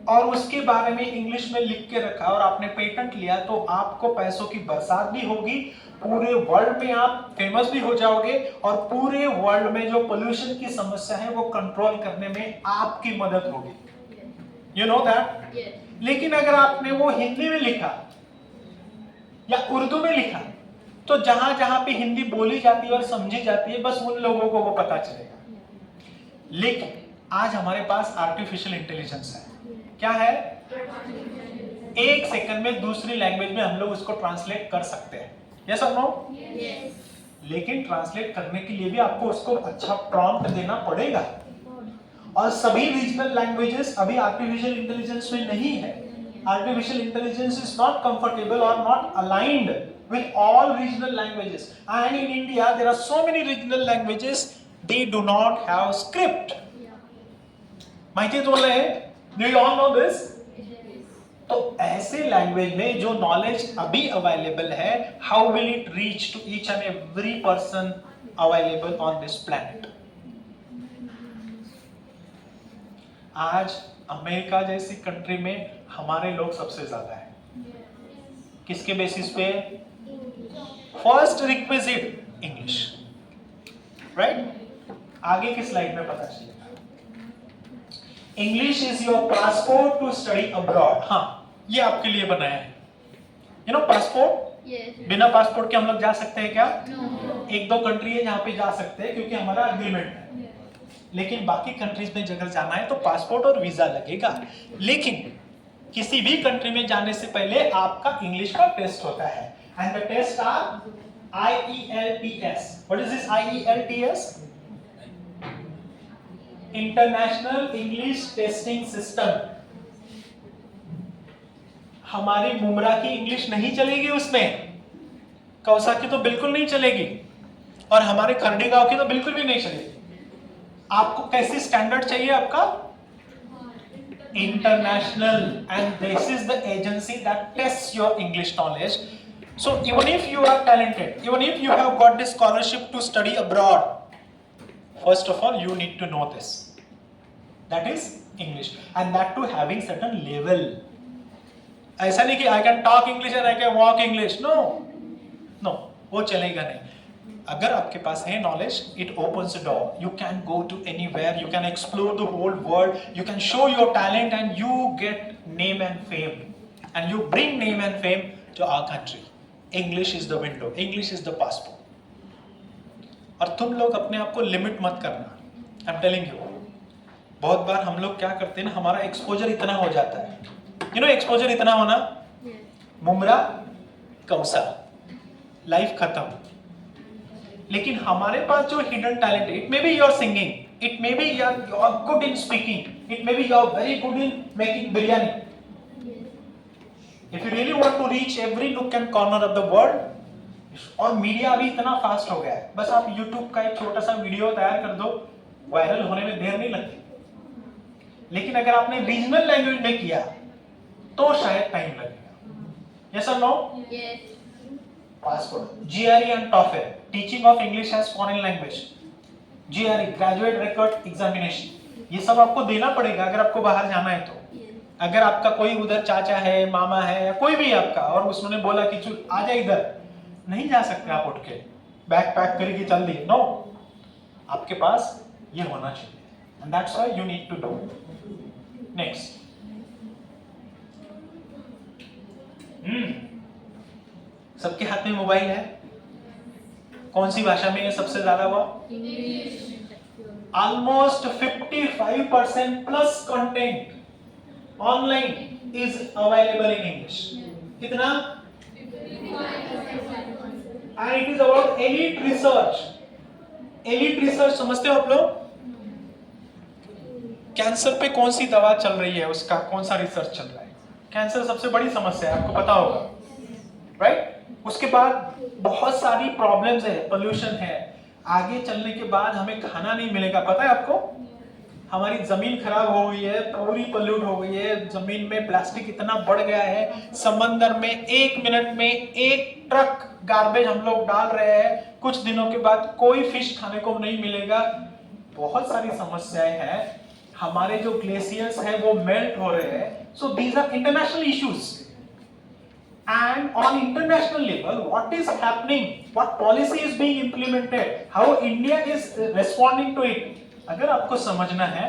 और उसके बारे में इंग्लिश में लिख के रखा और आपने पेटेंट लिया, तो आपको पैसों की बरसात भी होगी, पूरे वर्ल्ड में आप फेमस भी हो जाओगे और पूरे वर्ल्ड में जो पोल्यूशन की समस्या है वो कंट्रोल करने में आपकी मदद होगी. You know that? लेकिन अगर आपने वो हिंदी में लिखा या उर्दू में लिखा, तो जहां जहां पे हिंदी बोली जाती है और समझी जाती है, बस उन लोगों को वो पता चलेगा. लेकिन आज हमारे पास आर्टिफिशियल इंटेलिजेंस है. क्या है? एक सेकंड में दूसरी लैंग्वेज में हम लोग उसको ट्रांसलेट कर सकते हैं. यस और नो? लेकिन ट्रांसलेट करने के लिए भी आपको उसको अच्छा प्रॉम्प्ट देना पड़ेगा, और सभी रीजनल लैंग्वेजेस अभी आर्टिफिशियल इंटेलिजेंस में नहीं है. Artificial intelligence is not comfortable और not aligned with all regional languages, and in India there are so many regional languages, they do not have script. माहिती तो बोल रहे हैं? Do you all know this? तो ऐसे लैंग्वेज में जो नॉलेज अभी अवेलेबल है, how will it reach to each and every person available on this planet? आज अमेरिका जैसी कंट्री में हमारे लोग सबसे ज्यादा है. किसके बेसिस पे? First requisite English. राइट? आगे की स्लाइड में पता चलेगा. English is your passport to study abroad. हाँ, ये आपके लिए बनाया है। यू नो पासपोर्ट, बिना पासपोर्ट के हम लोग जा सकते हैं क्या? एक दो कंट्री है जहाँ पे जा सकते हैं क्योंकि हमारा एग्रीमेंट है, लेकिन बाकी कंट्रीज में जगह जाना है तो पासपोर्ट और वीजा लगेगा। लेकिन किसी भी कंट्री में जाने से पहले आपका इंग्लिश का टेस्ट होता है, and the test are IELTS। What is this IELTS? International English testing system. हमारी मुमरा की इंग्लिश नहीं चलेगी उसमें, कौसा की तो बिल्कुल नहीं चलेगी, और हमारे खरडी गांव की तो बिल्कुल भी नहीं चलेगी। आपको कैसी स्टैंडर्ड चाहिए? आपका international, and this is the agency that tests your English knowledge. So even if you are talented, even if you have got this scholarship to study abroad, first of all you need to know this, that is English, and that too having certain level। ऐसा नहीं कि I can talk English and I can walk English, no, वो चलेगा नहीं। अगर आपके पास है knowledge, it opens the door, you can go to anywhere, you can explore the whole world, you can show your talent and you get name and fame, and you bring name and fame to our country। English is the window, English is the passport। और तुम लोग अपने आप को limit मत करना। I am telling you, बहुत बार हम लोग क्या करते हैं ना, हमारा एक्सपोजर इतना हो जाता है, यू नो एक्सपोजर इतना होना, मुमरा कौसा, लाइफ खत्म। लेकिन हमारे पास जो हिडन टैलेंट है, it may be your singing, it may be your good in speaking, it may be your very good in making biryani. If you really want to reach every nook and corner of the world, और media अभी इतना fast हो गया है, बस आप YouTube का एक छोटा सा वीडियो तैयार कर दो, वायरल होने में देर नहीं लगती। लेकिन अगर आपने रीजनल लैंग्वेज में किया तो शायद टाइम लगेगा। यस और no? Passport, GRE and TOEFL, teaching of English as foreign language, GRE graduate record examination, ये सब आपको देना पड़ेगा अगर आपको बाहर जाना है तो। अगर आपका कोई उधर चाचा है, मामा है, या कोई भी आपका, और उसने बोला कि चल आ जा इधर, नहीं जा सकते आप उठ के बैग पैक करके चल दिए, नो, आपके पास ये होना चाहिए, and that's why you need to do. Next, सबके हाथ में मोबाइल है, कौन सी भाषा में है सबसे ज्यादा हुआ? English. Almost 55% plus content online is available in English. कितना? And it is about elite research। elite research समझते हो आप लोग? कैंसर पे कौन सी दवा चल रही है, उसका कौन सा रिसर्च चल रहा है? कैंसर सबसे बड़ी समस्या है, आपको पता होगा, राइट? उसके बाद बहुत सारी प्रॉब्लम्स है, पोल्यूशन है, आगे चलने के बाद हमें खाना नहीं मिलेगा, पता है आपको? हमारी जमीन खराब हो गई है, पूरी पोल्यूट हो गई है, जमीन में प्लास्टिक इतना बढ़ गया है, समंदर में 1 मिनट में 1 ट्रक गार्बेज हम लोग डाल रहे हैं, कुछ दिनों के बाद कोई फिश खाने को नहीं मिलेगा। बहुत सारी समस्याएं हैं, हमारे जो ग्लेशियर्स हैं वो मेल्ट हो रहे हैं। So these are international issues, and on international level what is happening, what policy is being implemented, how India is responding to it, अगर आपको समझना है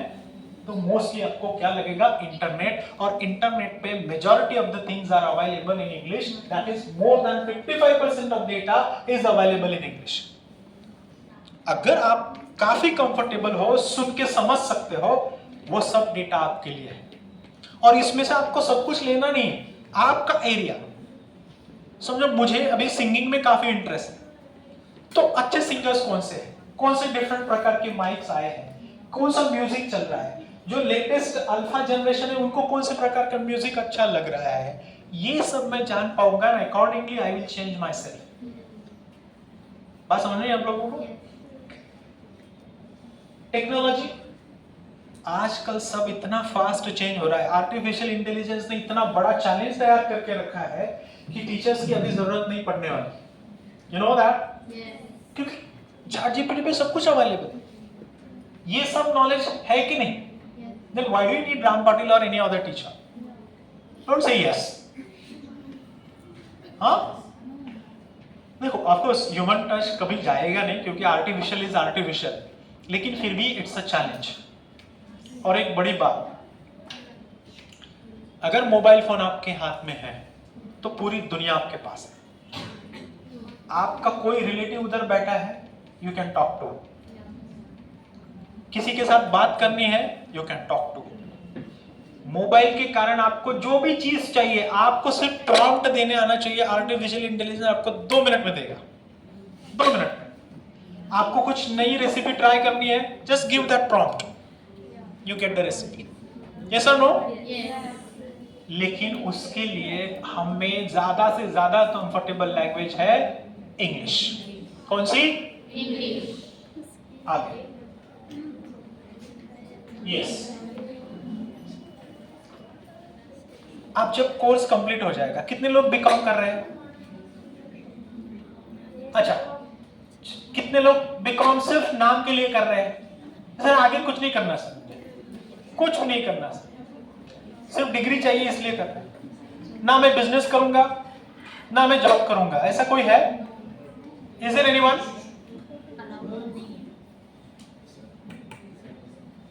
तो मोस्टली आपको क्या लगेगा? इंटरनेट, और इंटरनेट पे majority of the things are available in English, that is more than 55% of data is available in English. अगर आप काफी कंफर्टेबल हो, सुन के समझ सकते हो, वो सब डेटा आपके लिए है, और इसमें से आपको सब कुछ लेना नहीं है, आपका एरिया। समझो मुझे अभी सिंगिंग में काफी इंटरेस्ट है, तो अच्छे सिंगर्स कौन से हैं, कौन से डिफरेंट प्रकार के माइक्स आए हैं, कौन सा म्यूजिक चल रहा है, जो लेटेस्ट अल्फा जनरेशन है उनको कौन से प्रकार का म्यूजिक अच्छा लग रहा है, ये सब मैं जान पाऊंगा, and accordingly I will change my self. बात समझ रहे हैं आप लोगों को? टेक्नोलॉजी आजकल सब इतना फास्ट चेंज हो रहा है, आर्टिफिशियल इंटेलिजेंस ने इतना बड़ा चैलेंज तैयार करके रखा है कि टीचर्स की अभी जरूरत नहीं पड़ने वाली। You know that? क्योंकि ChatGPT पे सब कुछ अवेलेबल है, ये सब नॉलेज है कि नहीं? Then why do you need Ram Patil or any other teacher? Don't say yes. हाँ? देखो, of course human touch कभी जाएगा नहीं, क्योंकि artificial is artificial, लेकिन फिर भी it's a challenge। और एक बड़ी बात, अगर मोबाइल फोन आपके हाथ में है तो पूरी दुनिया आपके पास है। आपका कोई रिलेटिव उधर बैठा है, यू कैन टॉक टू। किसी के साथ बात करनी है, you can talk to. Mobile के कारण आपको जो भी चीज चाहिए, आपको सिर्फ प्रॉम्प्ट देने आना चाहिए। आर्टिफिशियल इंटेलिजेंस आपको 2 मिनट में देगा, 2 मिनट में। आपको कुछ नई रेसिपी ट्राई करनी है, just give that prompt, you get the recipe. Yes और नो? लेकिन उसके लिए हमें ज्यादा से ज्यादा कंफर्टेबल लैंग्वेज है इंग्लिश। कौन सी? इंग्लिश। आगे। यस। आप जब कोर्स कंप्लीट हो जाएगा, कितने लोग बीकॉम कर रहे हैं? अच्छा, कितने लोग बीकॉम सिर्फ नाम के लिए कर रहे हैं? सर आगे कुछ नहीं करना सर, कुछ नहीं करना सर, सिर्फ डिग्री चाहिए इसलिए कर रहे हैं। ना मैं बिजनेस करूंगा, ना मैं जॉब करूंगा, ऐसा कोई है? Is there anyone?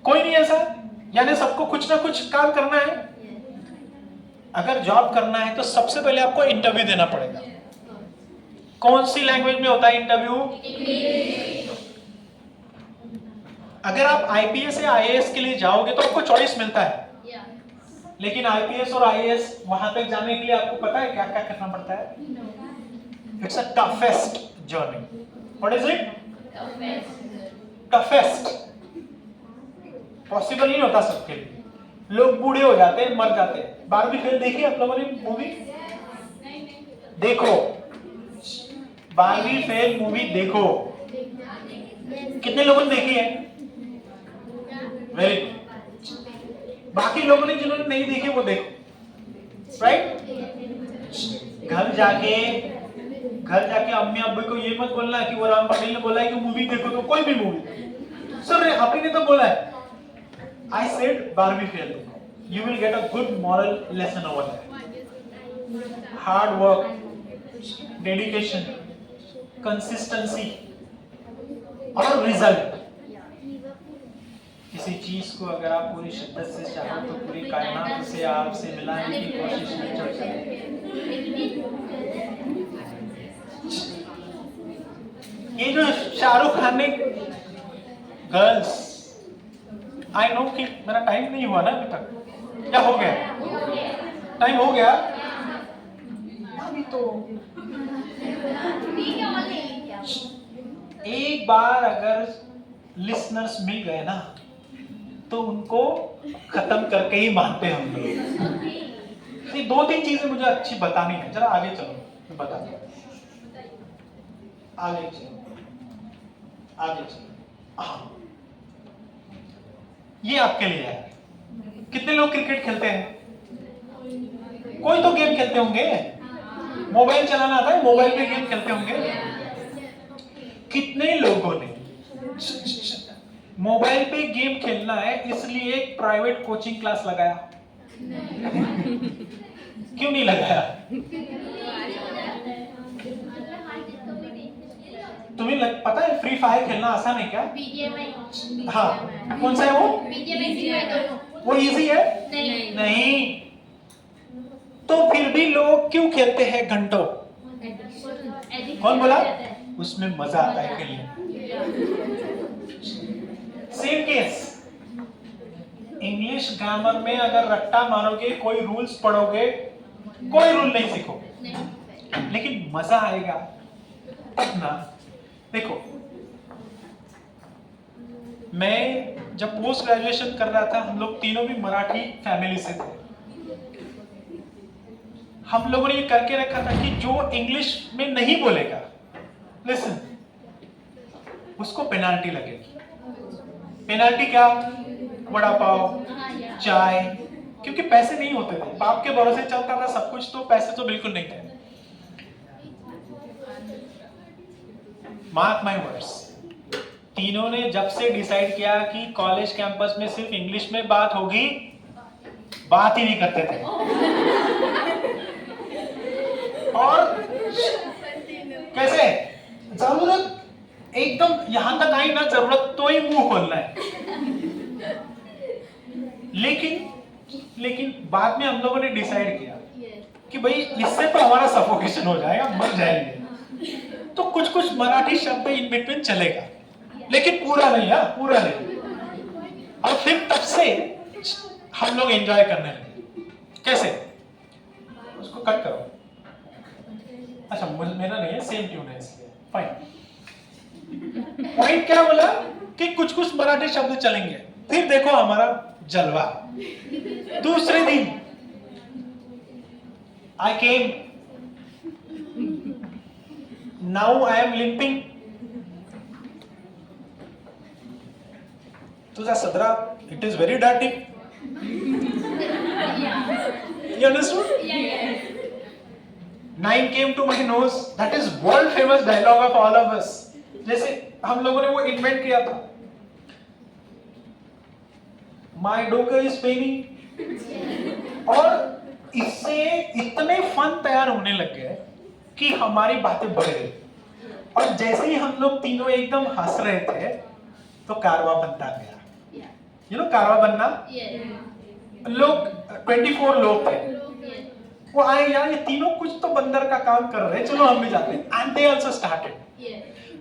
कोई नहीं ऐसा? यानी सबको कुछ ना कुछ काम करना है। अगर जॉब करना है तो सबसे पहले आपको इंटरव्यू देना पड़ेगा। कौन सी लैंग्वेज में होता है इंटरव्यू? अगर आप आईपीएस या आईएएस के लिए जाओगे तो आपको चॉइस मिलता है, लेकिन आईपीएस और आईएएस वहां तक जाने के लिए आपको पता है क्या क्या करना पड़ता है? It's a toughest journey. What is it? Toughest. Possible नहीं होता सबके लिए। लोग बूढ़े हो जाते हैं, मर जाते हैं। बारहवीं फेल देखी आप लोगों ने मूवी? देखो, 12वीं फेल मूवी देखो। कितने लोगों ने देखी है? Very good. बाकी लोगों ने जिन्होंने नहीं देखी वो देखो, राइट? घर जाके अम्मी अब्बू को ये मत बोलना कि वो राम पटेल ने बोला है कि मूवी देखो, तो कोई भी मूवी। सर आप ही ने तो बोला है। I said 12वीं फेल देखो। You will get a good moral lesson over there. Hard work, dedication, consistency और रिजल्ट। किसी चीज को अगर आप पूरी शिद्दत से चाहो तो पूरी कायनात से आपसे मिलाने की कोशिश नहीं कर सकते। ये जो शाहरुख खान ने गर्ल्स, आई नो कि मेरा टाइम नहीं हुआ ना अभी तक, क्या हो गया? टाइम हो गया अभी तो। एक बार अगर लिसनर्स मिल गए ना तो उनको खत्म करके ही मानते हैं हम लोग। ये 2-3 चीजें मुझे अच्छी बतानी है। जरा आगे चलो, मैं बता दूं। आगे चलो, आगे चलो। हाँ, ये आपके लिए है। कितने लोग क्रिकेट खेलते हैं? कोई तो गेम खेलते होंगे। मोबाइल चलाना आता है, मोबाइल पे गेम खेलते होंगे। कितने लोगों ने मोबाइल पे गेम खेलना है इसलिए एक प्राइवेट कोचिंग क्लास लगाया? क्यों नहीं लगाया? तुम्हें पता है फ्री फायर खेलना आसान है क्या? हाँ, कौन सा है वो? वो इजी है? नहीं। तो फिर भी लोग क्यों खेलते हैं घंटों? कौन बोला? उसमें मजा आता है खेलने। सेम केस इंग्लिश ग्रामर में अगर रट्टा मारोगे, कोई रूल्स पढ़ोगे, कोई रूल नहीं सीखोगे, लेकिन मजा आएगा तब ना। देखो, मैं जब पोस्ट ग्रेजुएशन कर रहा था, हम लोग तीनों भी मराठी फैमिली से थे। हम लोगों ने ये करके रखा था कि जो इंग्लिश में नहीं बोलेगा, लिसन, उसको पेनाल्टी लगेगी। पेनाल्टी क्या? वड़ा पाव, चाय, क्योंकि पैसे नहीं होते थे, बाप के भरोसे चलता था सब कुछ, तो पैसे तो बिल्कुल नहीं थे। मार्क माय वर्ड्स, तीनों ने जब से डिसाइड किया कि कॉलेज कैंपस में सिर्फ इंग्लिश में बात होगी, बात ही नहीं करते थे। और कैसे? जरूरत एकदम यहां तक आई ना, जरूरत तो ही मुंह खोलना है। लेकिन बाद में हम लोगों ने डिसाइड किया कि भाई इससे तो हमारा सफोकेशन हो जाएगा, मर जाएंगे, तो कुछ कुछ मराठी शब्द इन बिटवीन चलेगा, लेकिन पूरा नहीं, हाँ पूरा नहीं। और फिर तब से हम लोग एंजॉय करने लगे। कैसे? उसको कट करो। अच्छा मेरा नहीं है, सेम ट्यून है इसलिए फाइन। पॉइंट क्या बोला कि कुछ कुछ मराठी शब्द चलेंगे। फिर देखो हमारा जलवा। दूसरे दिन I came. Now I am limping. तुझा सदरा, it is very dirty. You understood? Nine came to my nose. That is world famous dialogue of all of us. जैसे हम लोगों ने वो इन्वेंट किया था। My donkey is paining. और इससे इतने फन तैयार होने लग गए कि हमारी बातें बढ़ गई। और जैसे ही हम लोग तीनों एकदम हंस रहे थे तो कारवा बनता गया। यू नो कारवा बनना? लोग 24 लोग थे, वो आए यार ये तीनों कुछ तो बंदर का काम कर रहे हैं, चलो हम भी जाते हैं। And they also started.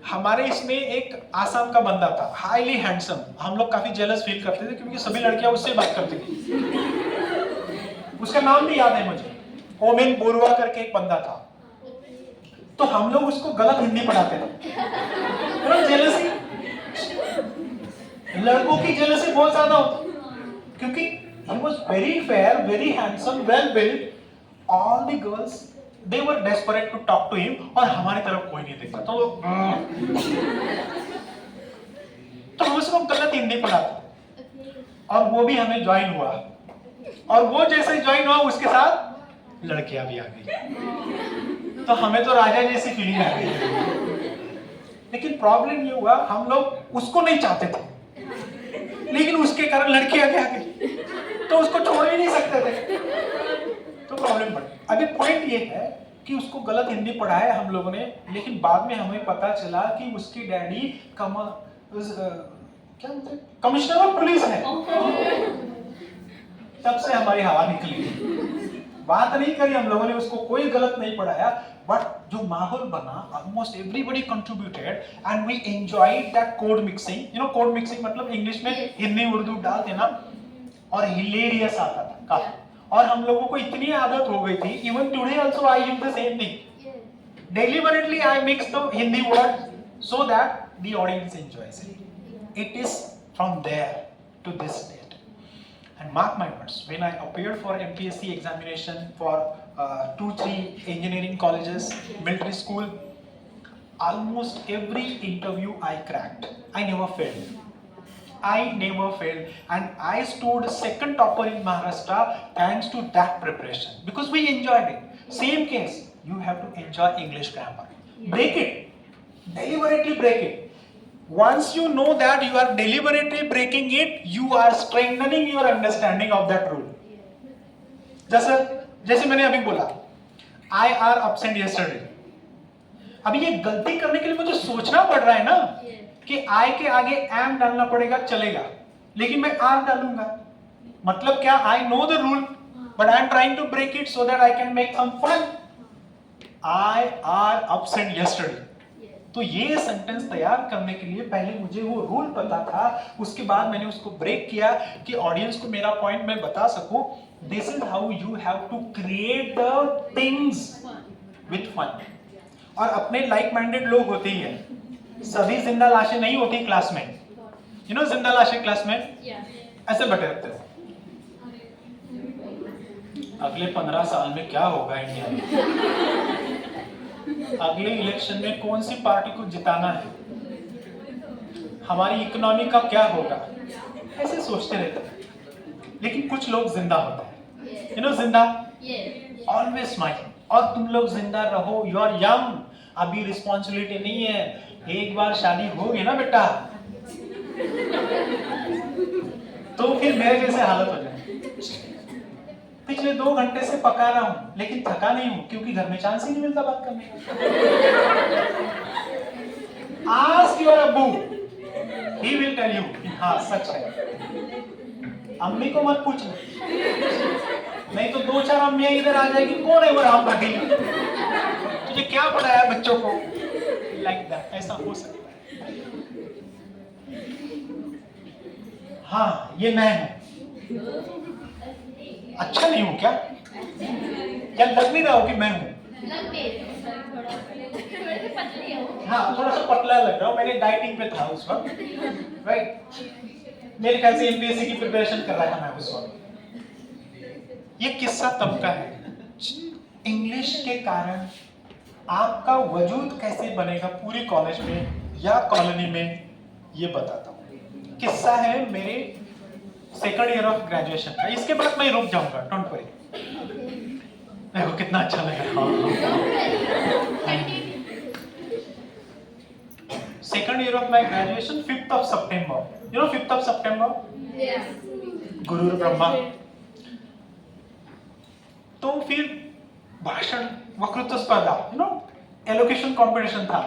हमारे इसमें एक आसाम का बंदा था, हाईली हैंडसम। हम लोग काफी जेलस फील करते थे क्योंकि सभी लड़कियां उससे बात करती थी। उसका नाम भी याद है मुझे, ओमेन बोरुआ करके एक बंदा था। तो हम लोग उसको गलत हिंदी पढ़ाते थे। जेलसी, लड़कों की जेलसी बहुत ज्यादा होती क्योंकि he was very fair, very handsome, well built. All the girls they were desperate to talk to him और हमारी तरफ कोई नहीं देखता। तो हम उसको गलत हिंदी पढ़ाते और वो भी हमें ज्वाइन हुआ। और वो जैसे ज्वाइन हुआ उसके साथ लड़कियां भी आ गई। तो हमें तो राजा जैसी फीलिंग आ गई। लेकिन प्रॉब्लम ये हुआ हम लोग उसको नहीं चाहते थे, लेकिन उसके कारण लड़कियां भी आ गई, तो उसको छोड़ ही नहीं सकते थे। तो प्रॉब्लम बढ़ गई। अभी पॉइंट ये है कि उसको गलत हिंदी पढ़ाया हम लोगों ने, लेकिन बाद में हमें पता चला कि उसकी डैडी कमिश्नर ऑफ पुलिस है। तब से हमारी हवा निकली। बात नहीं करी हम लोगों ने, उसको कोई गलत नहीं पढ़ाया, बट जो माहौल बना, almost everybody contributed and we enjoyed that code mixing. You know code mixing मतलब इंग्लिश में हिंदी उर्दू डाल देना, और हिलेरियस आता था काफी। और हम लोगों को इतनी आदत हो गई थी, even today also I use the same thing. Deliberately I mix the Hindi word so that the audience enjoys it. It is from there to this date. And mark my words, when I appeared for MPSC examination for 2-3 engineering colleges, military school, almost every interview I cracked. I never failed. And I stood second topper in Maharashtra thanks to that preparation, because we enjoyed it. Same case, you have to enjoy English grammar. Break it. Deliberately break it. Once you know that you are deliberately breaking it, you are strengthening your understanding of that rule. जैसे मैंने अभी बोला, I are absent yesterday. अभी ये गलती करने के लिए मुझे सोचना पड़ रहा है ना कि I के आगे am डालना पड़ेगा, चलेगा, लेकिन मैं are डालूंगा। मतलब क्या? I know the rule, but I am trying to break it so that I can make some fun. I are absent yesterday. तो ये सेंटेंस तैयार करने के लिए पहले मुझे वो रूल पता था, उसके बाद मैंने उसको ब्रेक किया कि ऑडियंस को मेरा पॉइंट मैं बता सकूं। This is how you have to create the things with fun. और अपने लाइक माइंडेड लोग होते ही हैं, सभी जिंदा लाशें नहीं होती क्लास में। यू नो जिंदा लाशें क्लास में ऐसे बैठे रहते हो। अगले 15 साल में क्या होगा इंडिया में, अगले इलेक्शन में कौन सी पार्टी को जिताना है, हमारी इकोनॉमी का क्या होगा, ऐसे सोचते रहते हैं। लेकिन कुछ लोग जिंदा होते हैं, यू नो जिंदा, ऑलवेज स्माइल। और तुम लोग जिंदा रहो, यू आर यंग, अभी रिस्पॉन्सिबिलिटी नहीं है, एक बार शादी हो गई ना बेटा तो फिर मेरे जैसे हालत हो जाए। पिछले 2 घंटे से पका रहा हूं लेकिन थका नहीं हूं क्योंकि घर में चांस ही नहीं मिलता बात करने का। आस्क योर अब्बू, ही विल टेल यू हाँ सच है। अम्मी को मत पूछना, नहीं तो 2-4 अम्मियां इधर आ जाएगी, कौन है वो राम पाटिल, तुझे क्या पढ़ाया बच्चों को, लाइक दैट, ऐसा हो सकता है। हाँ ये मैं हूं, अच्छा नहीं हूं क्या लग नहीं रहा हो कि मैं हूं? हाँ थोड़ा सा पतला लग रहा हूँ, मैंने डाइटिंग पे था उस वक्त, राइट, मेरे ख्याल से एमपीएससी की प्रिपरेशन कर रहा था मैं उस वक्त। ये किस्सा तब का है, इंग्लिश के कारण आपका वजूद कैसे बनेगा पूरी कॉलेज में या कॉलोनी में, ये बताता हूँ। किस्सा है मेरे सेकंड ईयर ऑफ ग्रेजुएशन का, इसके बाद मैं रुक जाऊंगा, डोंट वरी। देखो कितना अच्छा लग रहा है। Second year of my graduation, 5th of September, you know 5th of September, गुरु ब्रह्मा। तो फिर भाषण वक्तृत्व स्पर्धा, यू नो एलोकेशन कंपटीशन था,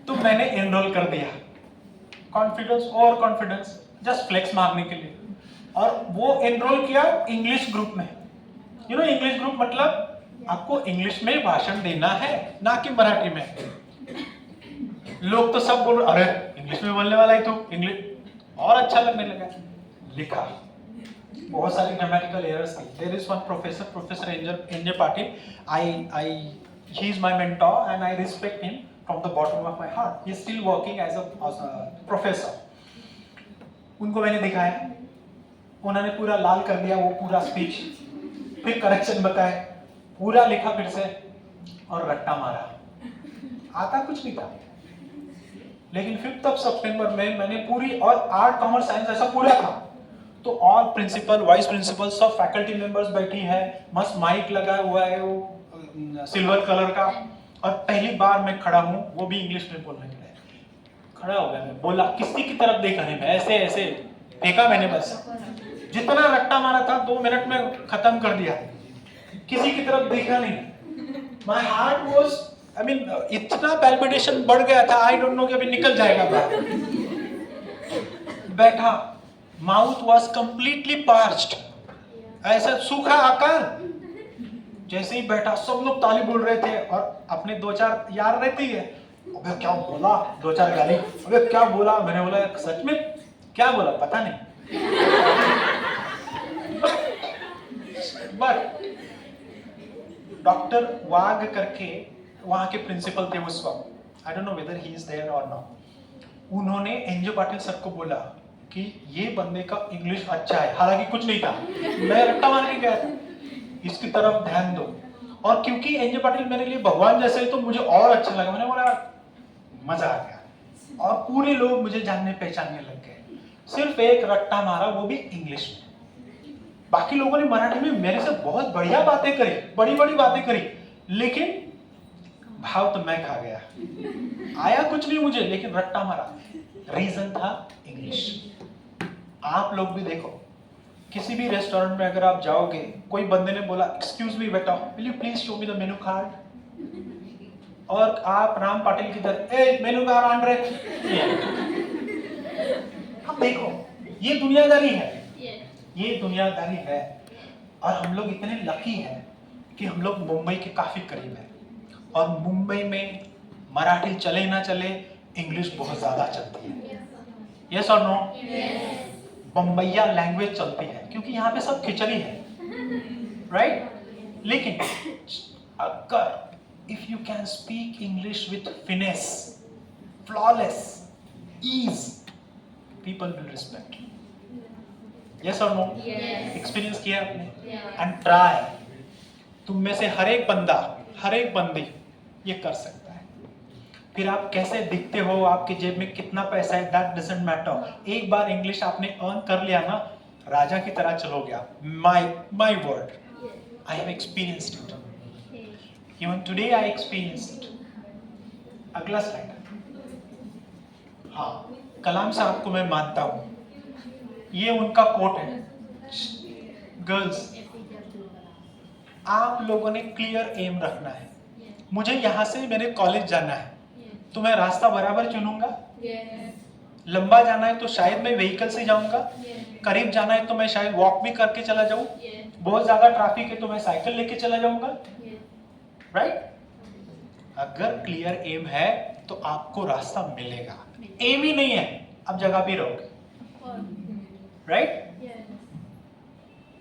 तो मैंने एनरोल कर दिया, कॉन्फिडेंस और कॉन्फिडेंस, जस्ट फ्लेक्स मारने के लिए, और वो एनरोल किया इंग्लिश ग्रुप में। यू नो इंग्लिश ग्रुप मतलब आपको इंग्लिश में भाषण देना है, ना कि मराठी में। लोग तो सब बोल अरे इंग्लिश में बोलने वाला है तो इंग्लिश, और अच्छा लगने लगा। लिखा, बहुत सारी ग्रामेटिकल एरर्स थी। There is one professor NJ Patil, he is my mentor and I respect him from the bottom of my heart. He is still working as a professor. उनको मैंने दिखाया, उन्होंने पूरा लाल कर दिया वो पूरा स्पीच, फिर करेक्शन बताए, पूरा लिखा फिर से और रट्टा मारा। आता कुछ नहीं था, लेकिन 5th of September में मैंने पूरी, और आर्ट कॉमर्स साइंस ऐसा पूरा था, तो ऑल प्रिंसिपल वाइस प्रिंसिपल सब फैकल्टी मेंबर्स बैठी है, मस्त माइक लगा हुआ है वो सिल्वर कलर का, और पहली बार मैं खड़ा हूँ, वो भी इंग्लिश में बोलने के लिए खड़ा हो गया। मैं बोला, किसी की तरफ देखा नहीं, मैं ऐसे ऐसे देखा मैंने, बस जितना रट्टा मारा था 2 मिनट में खत्म कर दिया, किसी की तरफ देखा नहीं। My heart was, I mean इतना पैल्पिटेशन बढ़ गया था, आई डोंट नो कि अभी निकल जाएगा बाहर। बैठा, माउथ वाज कंप्लीटली पार्च्ड, ऐसा सूखा आकार। जैसे ही बैठा सब लोग ताली बोल रहे थे, और अपने 2-4 यार रहती है, अबे क्या बोला, 2-4 गाली, अबे क्या बोला, मैंने बोला सच में क्या बोला पता नहीं। बट डॉक्टर वाग करके वहां के प्रिंसिपल थे उस वक्त, I don't know whether he is there or not, उन्होंने एनजे पाटिल सर को बोला कि ये बंदे का इंग्लिश अच्छा है, हालांकि कुछ नहीं था, मैं रट्टा मार के गया था, इसकी तरफ ध्यान दो। और क्योंकि एनजे पाटिल मेरे लिए भगवान जैसे, तो मुझे और अच्छा लगा, मैंने बोला मजा आ गया, और पूरे लोग मुझे जानने पहचानने लग गए। सिर्फ एक रट्टा मारा, वो भी इंग्लिश में। बाकी लोगों ने मराठी में मेरे से बहुत बढ़िया बातें करी, बड़ी बड़ी बातें करी, लेकिन भाव तो मैं खा गया, आया कुछ नहीं मुझे, लेकिन रट्टा मारा। रीजन था इंग्लिश। आप लोग भी देखो, किसी भी रेस्टोरेंट में अगर आप जाओगे, कोई बंदे ने बोला एक्सक्यूज मी बेटा, will you please show me the menu card, और आप राम पाटिल की तरह ए मेनू कार्ड आन रहे। अब देखो, ये दुनियादारी है, ये दुनियादारी है। और हम लोग इतने लकी हैं कि हम लोग मुंबई के काफी करीब हैं, और मुंबई में मराठी चले ना चले, इंग्लिश बहुत ज्यादा चलती है। यस और नो? बम्बैया लैंग्वेज चलती है, क्योंकि यहाँ पे सब खिचड़ी है, राइट? लेकिन अगर if you can speak English with finesse, flawless, ease, people will respect. Yes और नो? एक्सपीरियंस किया आपने? And try. तुम में से हर एक बंदा, हर एक बंदी ये कर सकता है। फिर आप कैसे दिखते हो, आपके जेब में कितना पैसा है, दैट डजंट मैटर। एक बार इंग्लिश आपने अर्न कर लिया ना, राजा की तरह चलोगे आप। My word, I have experienced it, even today I experienced it. अगला स्लाइड। हाँ, कलाम साहब को मैं मानता हूँ, ये उनका कोट है, गर्ल्स आप लोगों ने क्लियर एम रखना है। मुझे यहाँ से मेरे कॉलेज जाना है, तो मैं रास्ता बराबर चुनूंगा, लंबा जाना है तो शायद मैं व्हीकल से जाऊंगा, करीब जाना है तो मैं शायद वॉक भी करके चला जाऊं, बहुत ज्यादा ट्रैफिक है तो मैं साइकिल लेके चला जाऊंगा, राइट? अगर क्लियर एम है तो आपको रास्ता मिलेगा। एम ही नहीं है, आप जगह भी रहोगे, राइट?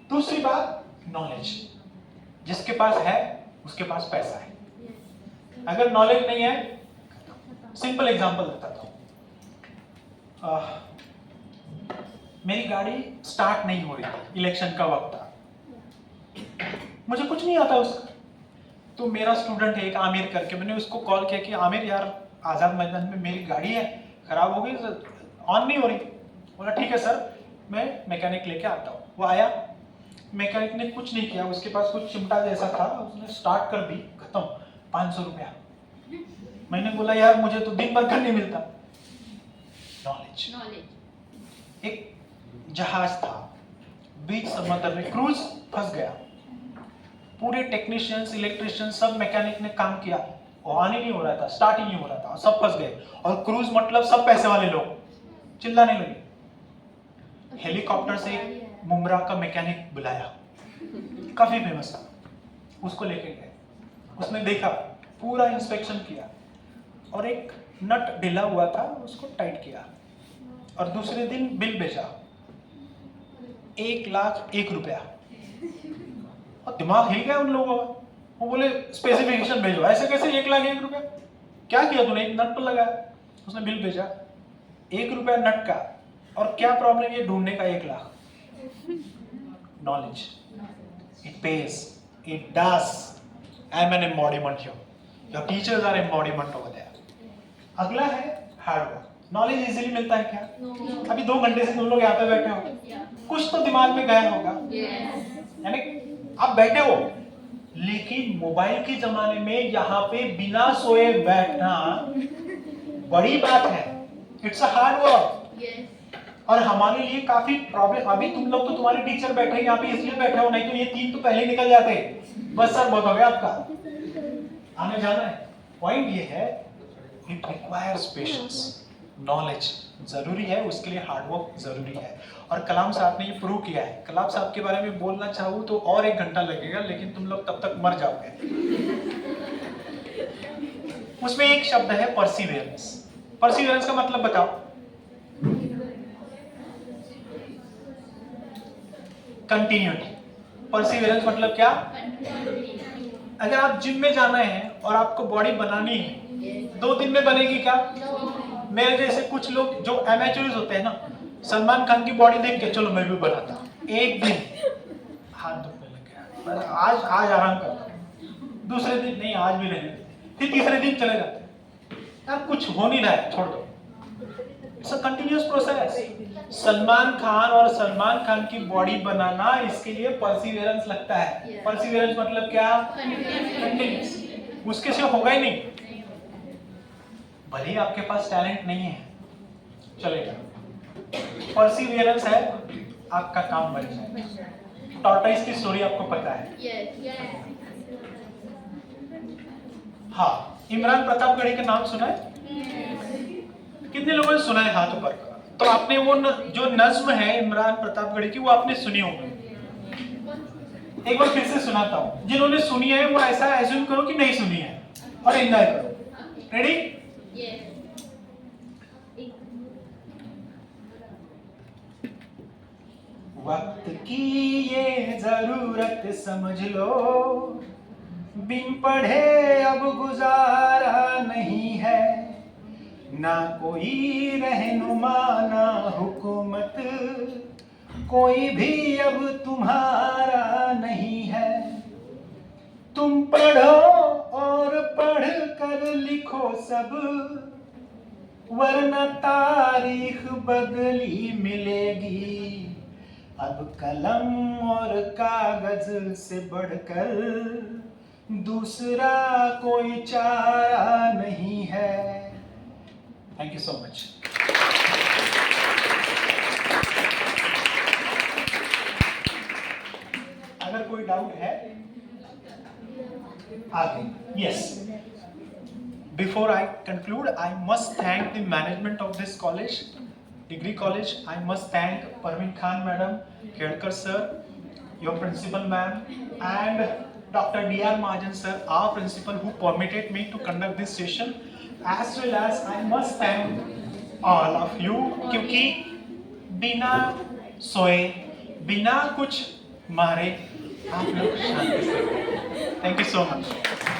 दूसरी बात, नॉलेज। जिसके पास है उसके पास पैसा है, अगर नॉलेज नहीं है, सिंपल एग्जांपल बताता हूं। मेरी गाड़ी स्टार्ट नहीं हो रही थी, इलेक्शन का वक्त था, मुझे कुछ नहीं आता उसका। तो मेरा स्टूडेंट है एक आमिर करके, मैंने उसको कॉल किया कि आमिर यार, आज़ाद मैदान में मेरी गाड़ी है, खराब हो गई, ऑन नहीं हो रही। बोला ठीक है सर, मैं मैकेनिक लेके आता हूँ। वो आया, मैकेनिक ने कुछ नहीं किया, उसके पास कुछ चिमटा जैसा था, उसने स्टार्ट कर दी, खत्म, 500 रुपया। मैंने बोला यार मुझे तो दिन भर का नहीं मिलता। नॉलेज। एक जहाज था बीच समुद्र में, क्रूज फंस गया, पूरे टेक्नीशियंस, इलेक्ट्रिशियंस, सब मैकेनिक ने काम किया, ऑन ही नहीं हो रहा था, स्टार्ट ही नहीं हो रहा था, सब फंस गए। और क्रूज मतलब सब पैसे वाले लोग चिल्लाने लगे। हेलीकॉप्टर से मुंब्रा का मैकेनिक बुलाया, काफी फेमस था, उसको लेके गए, उसने देखा, पूरा इंस्पेक्शन किया और एक नट ढीला हुआ था, उसको टाइट किया और दूसरे दिन बिल भेजा, 1,01,000 रुपया। और दिमाग हिल गया उन लोगों का। वो बोले स्पेसिफिकेशन भेजो। ऐसे कैसे 1,01,000 रुपया? क्या किया तूने? एक नट तो लगाया। उसने बिल भेजा, 1 रुपया नट का, और क्या प्रॉब्लम ये ढूंढने का 1,00,000। Knowledge, it pays, it does. I am an embodiment here, your teachers are embodiment over there. अगला है हार्ड वर्क। नॉलेज इजीली मिलता है क्या? अभी 2 घंटे से तुम लोग यहाँ पे बैठे हो, कुछ तो दिमाग में गया होगा, यानी आप बैठे हो, लेकिन मोबाइल के जमाने में यहाँ पे बिना सोए बैठना बड़ी बात है। It's a hard work. और हमारे लिए काफी प्रॉब्लम। अभी तुम लोग तो, तुम्हारे टीचर बैठे हैं यहाँ पे इसलिए बैठे हो, नहीं तो ये 3 तो पहले निकल जाते। बस सर बहुत हो गया आपका, आने जाना है। पॉइंट ये है, इट रिक्वायर्स पेशेंस। नॉलेज जरूरी है, उसके लिए हार्ड वर्क जरूरी है। और कलाम साहब ने ये प्रूव किया है। कलाम साहब के बारे में बोलना चाहूँ तो और 1 घंटा लगेगा, लेकिन तुम लोग तब तक मर जाओगे। उसमें एक शब्द है परसिवियरेंस। परसिवियरेंस का मतलब बताओ? कंटिन्यूटी। परसिवियरेंस मतलब क्या? अगर आप जिम में जाना है और आपको बॉडी बनानी है, 2 दिन में बनेगी क्या? मेरे जैसे कुछ लोग जो एमेचर्स होते हैं ना, सलमान खान की बॉडी देख के चलो मैं भी बनाता, 1 दिन हाथ दुखने लग गया, आज आराम करता हूं, दूसरे दिन नहीं, आज भी नहीं, फिर तीसरे दिन चले जाते हैं। यार कुछ हो नहीं रहा है, छोड़ दो। It's a continuous process. Salman Khan और सलमान खान की बॉडी बनाना, इसके लिए परसिवियरेंस लगता है। परसिवियरेंस मतलब क्या? कंटिन्यूअस। उसके से होगा ही नहीं। भले ही आपके पास टैलेंट नहीं है, चलेगा, परसिवियरेंस है, आपका काम बन जाएगा। टॉर्टोइस की स्टोरी आपको पता है? हाँ, इमरान प्रतापगढ़ी का नाम सुना है? कितने लोगों ने सुना है? हाथ ऊपर। तो आपने वो जो नज्म है इमरान प्रतापगढ़ी की, वो आपने सुनी होगी। एक बार फिर से सुनाता हूँ, जिन्होंने सुनी है वो ऐसा एज्यूम करो कि नहीं सुनी है और एंजॉय करो। रेडी? वक्त की ये जरूरत समझ लो, बिन पढ़े अब गुजारा नहीं है, ना कोई रहनुमा ना हुकूमत, कोई भी अब तुम्हारा नहीं है। तुम पढ़ो और पढ़ कर लिखो सब, वरना तारीख बदली मिलेगी। अब कलम और कागज से बढ़कर दूसरा कोई चारा नहीं है। Thank you so much. अगर कोई डाउट है आगे? Yes. Before I conclude, I must thank the management of this college Degree College, I must thank Parveen Khan Madam, Kalsekar Sir, your principal ma'am, and Dr. D.R. Mahajan Sir, our principal, who permitted me to conduct this session, as well as I must thank all of you, क्योंकि बिना सोए, बिना कुछ मारे, आप लोग शांति से। Thank you so much.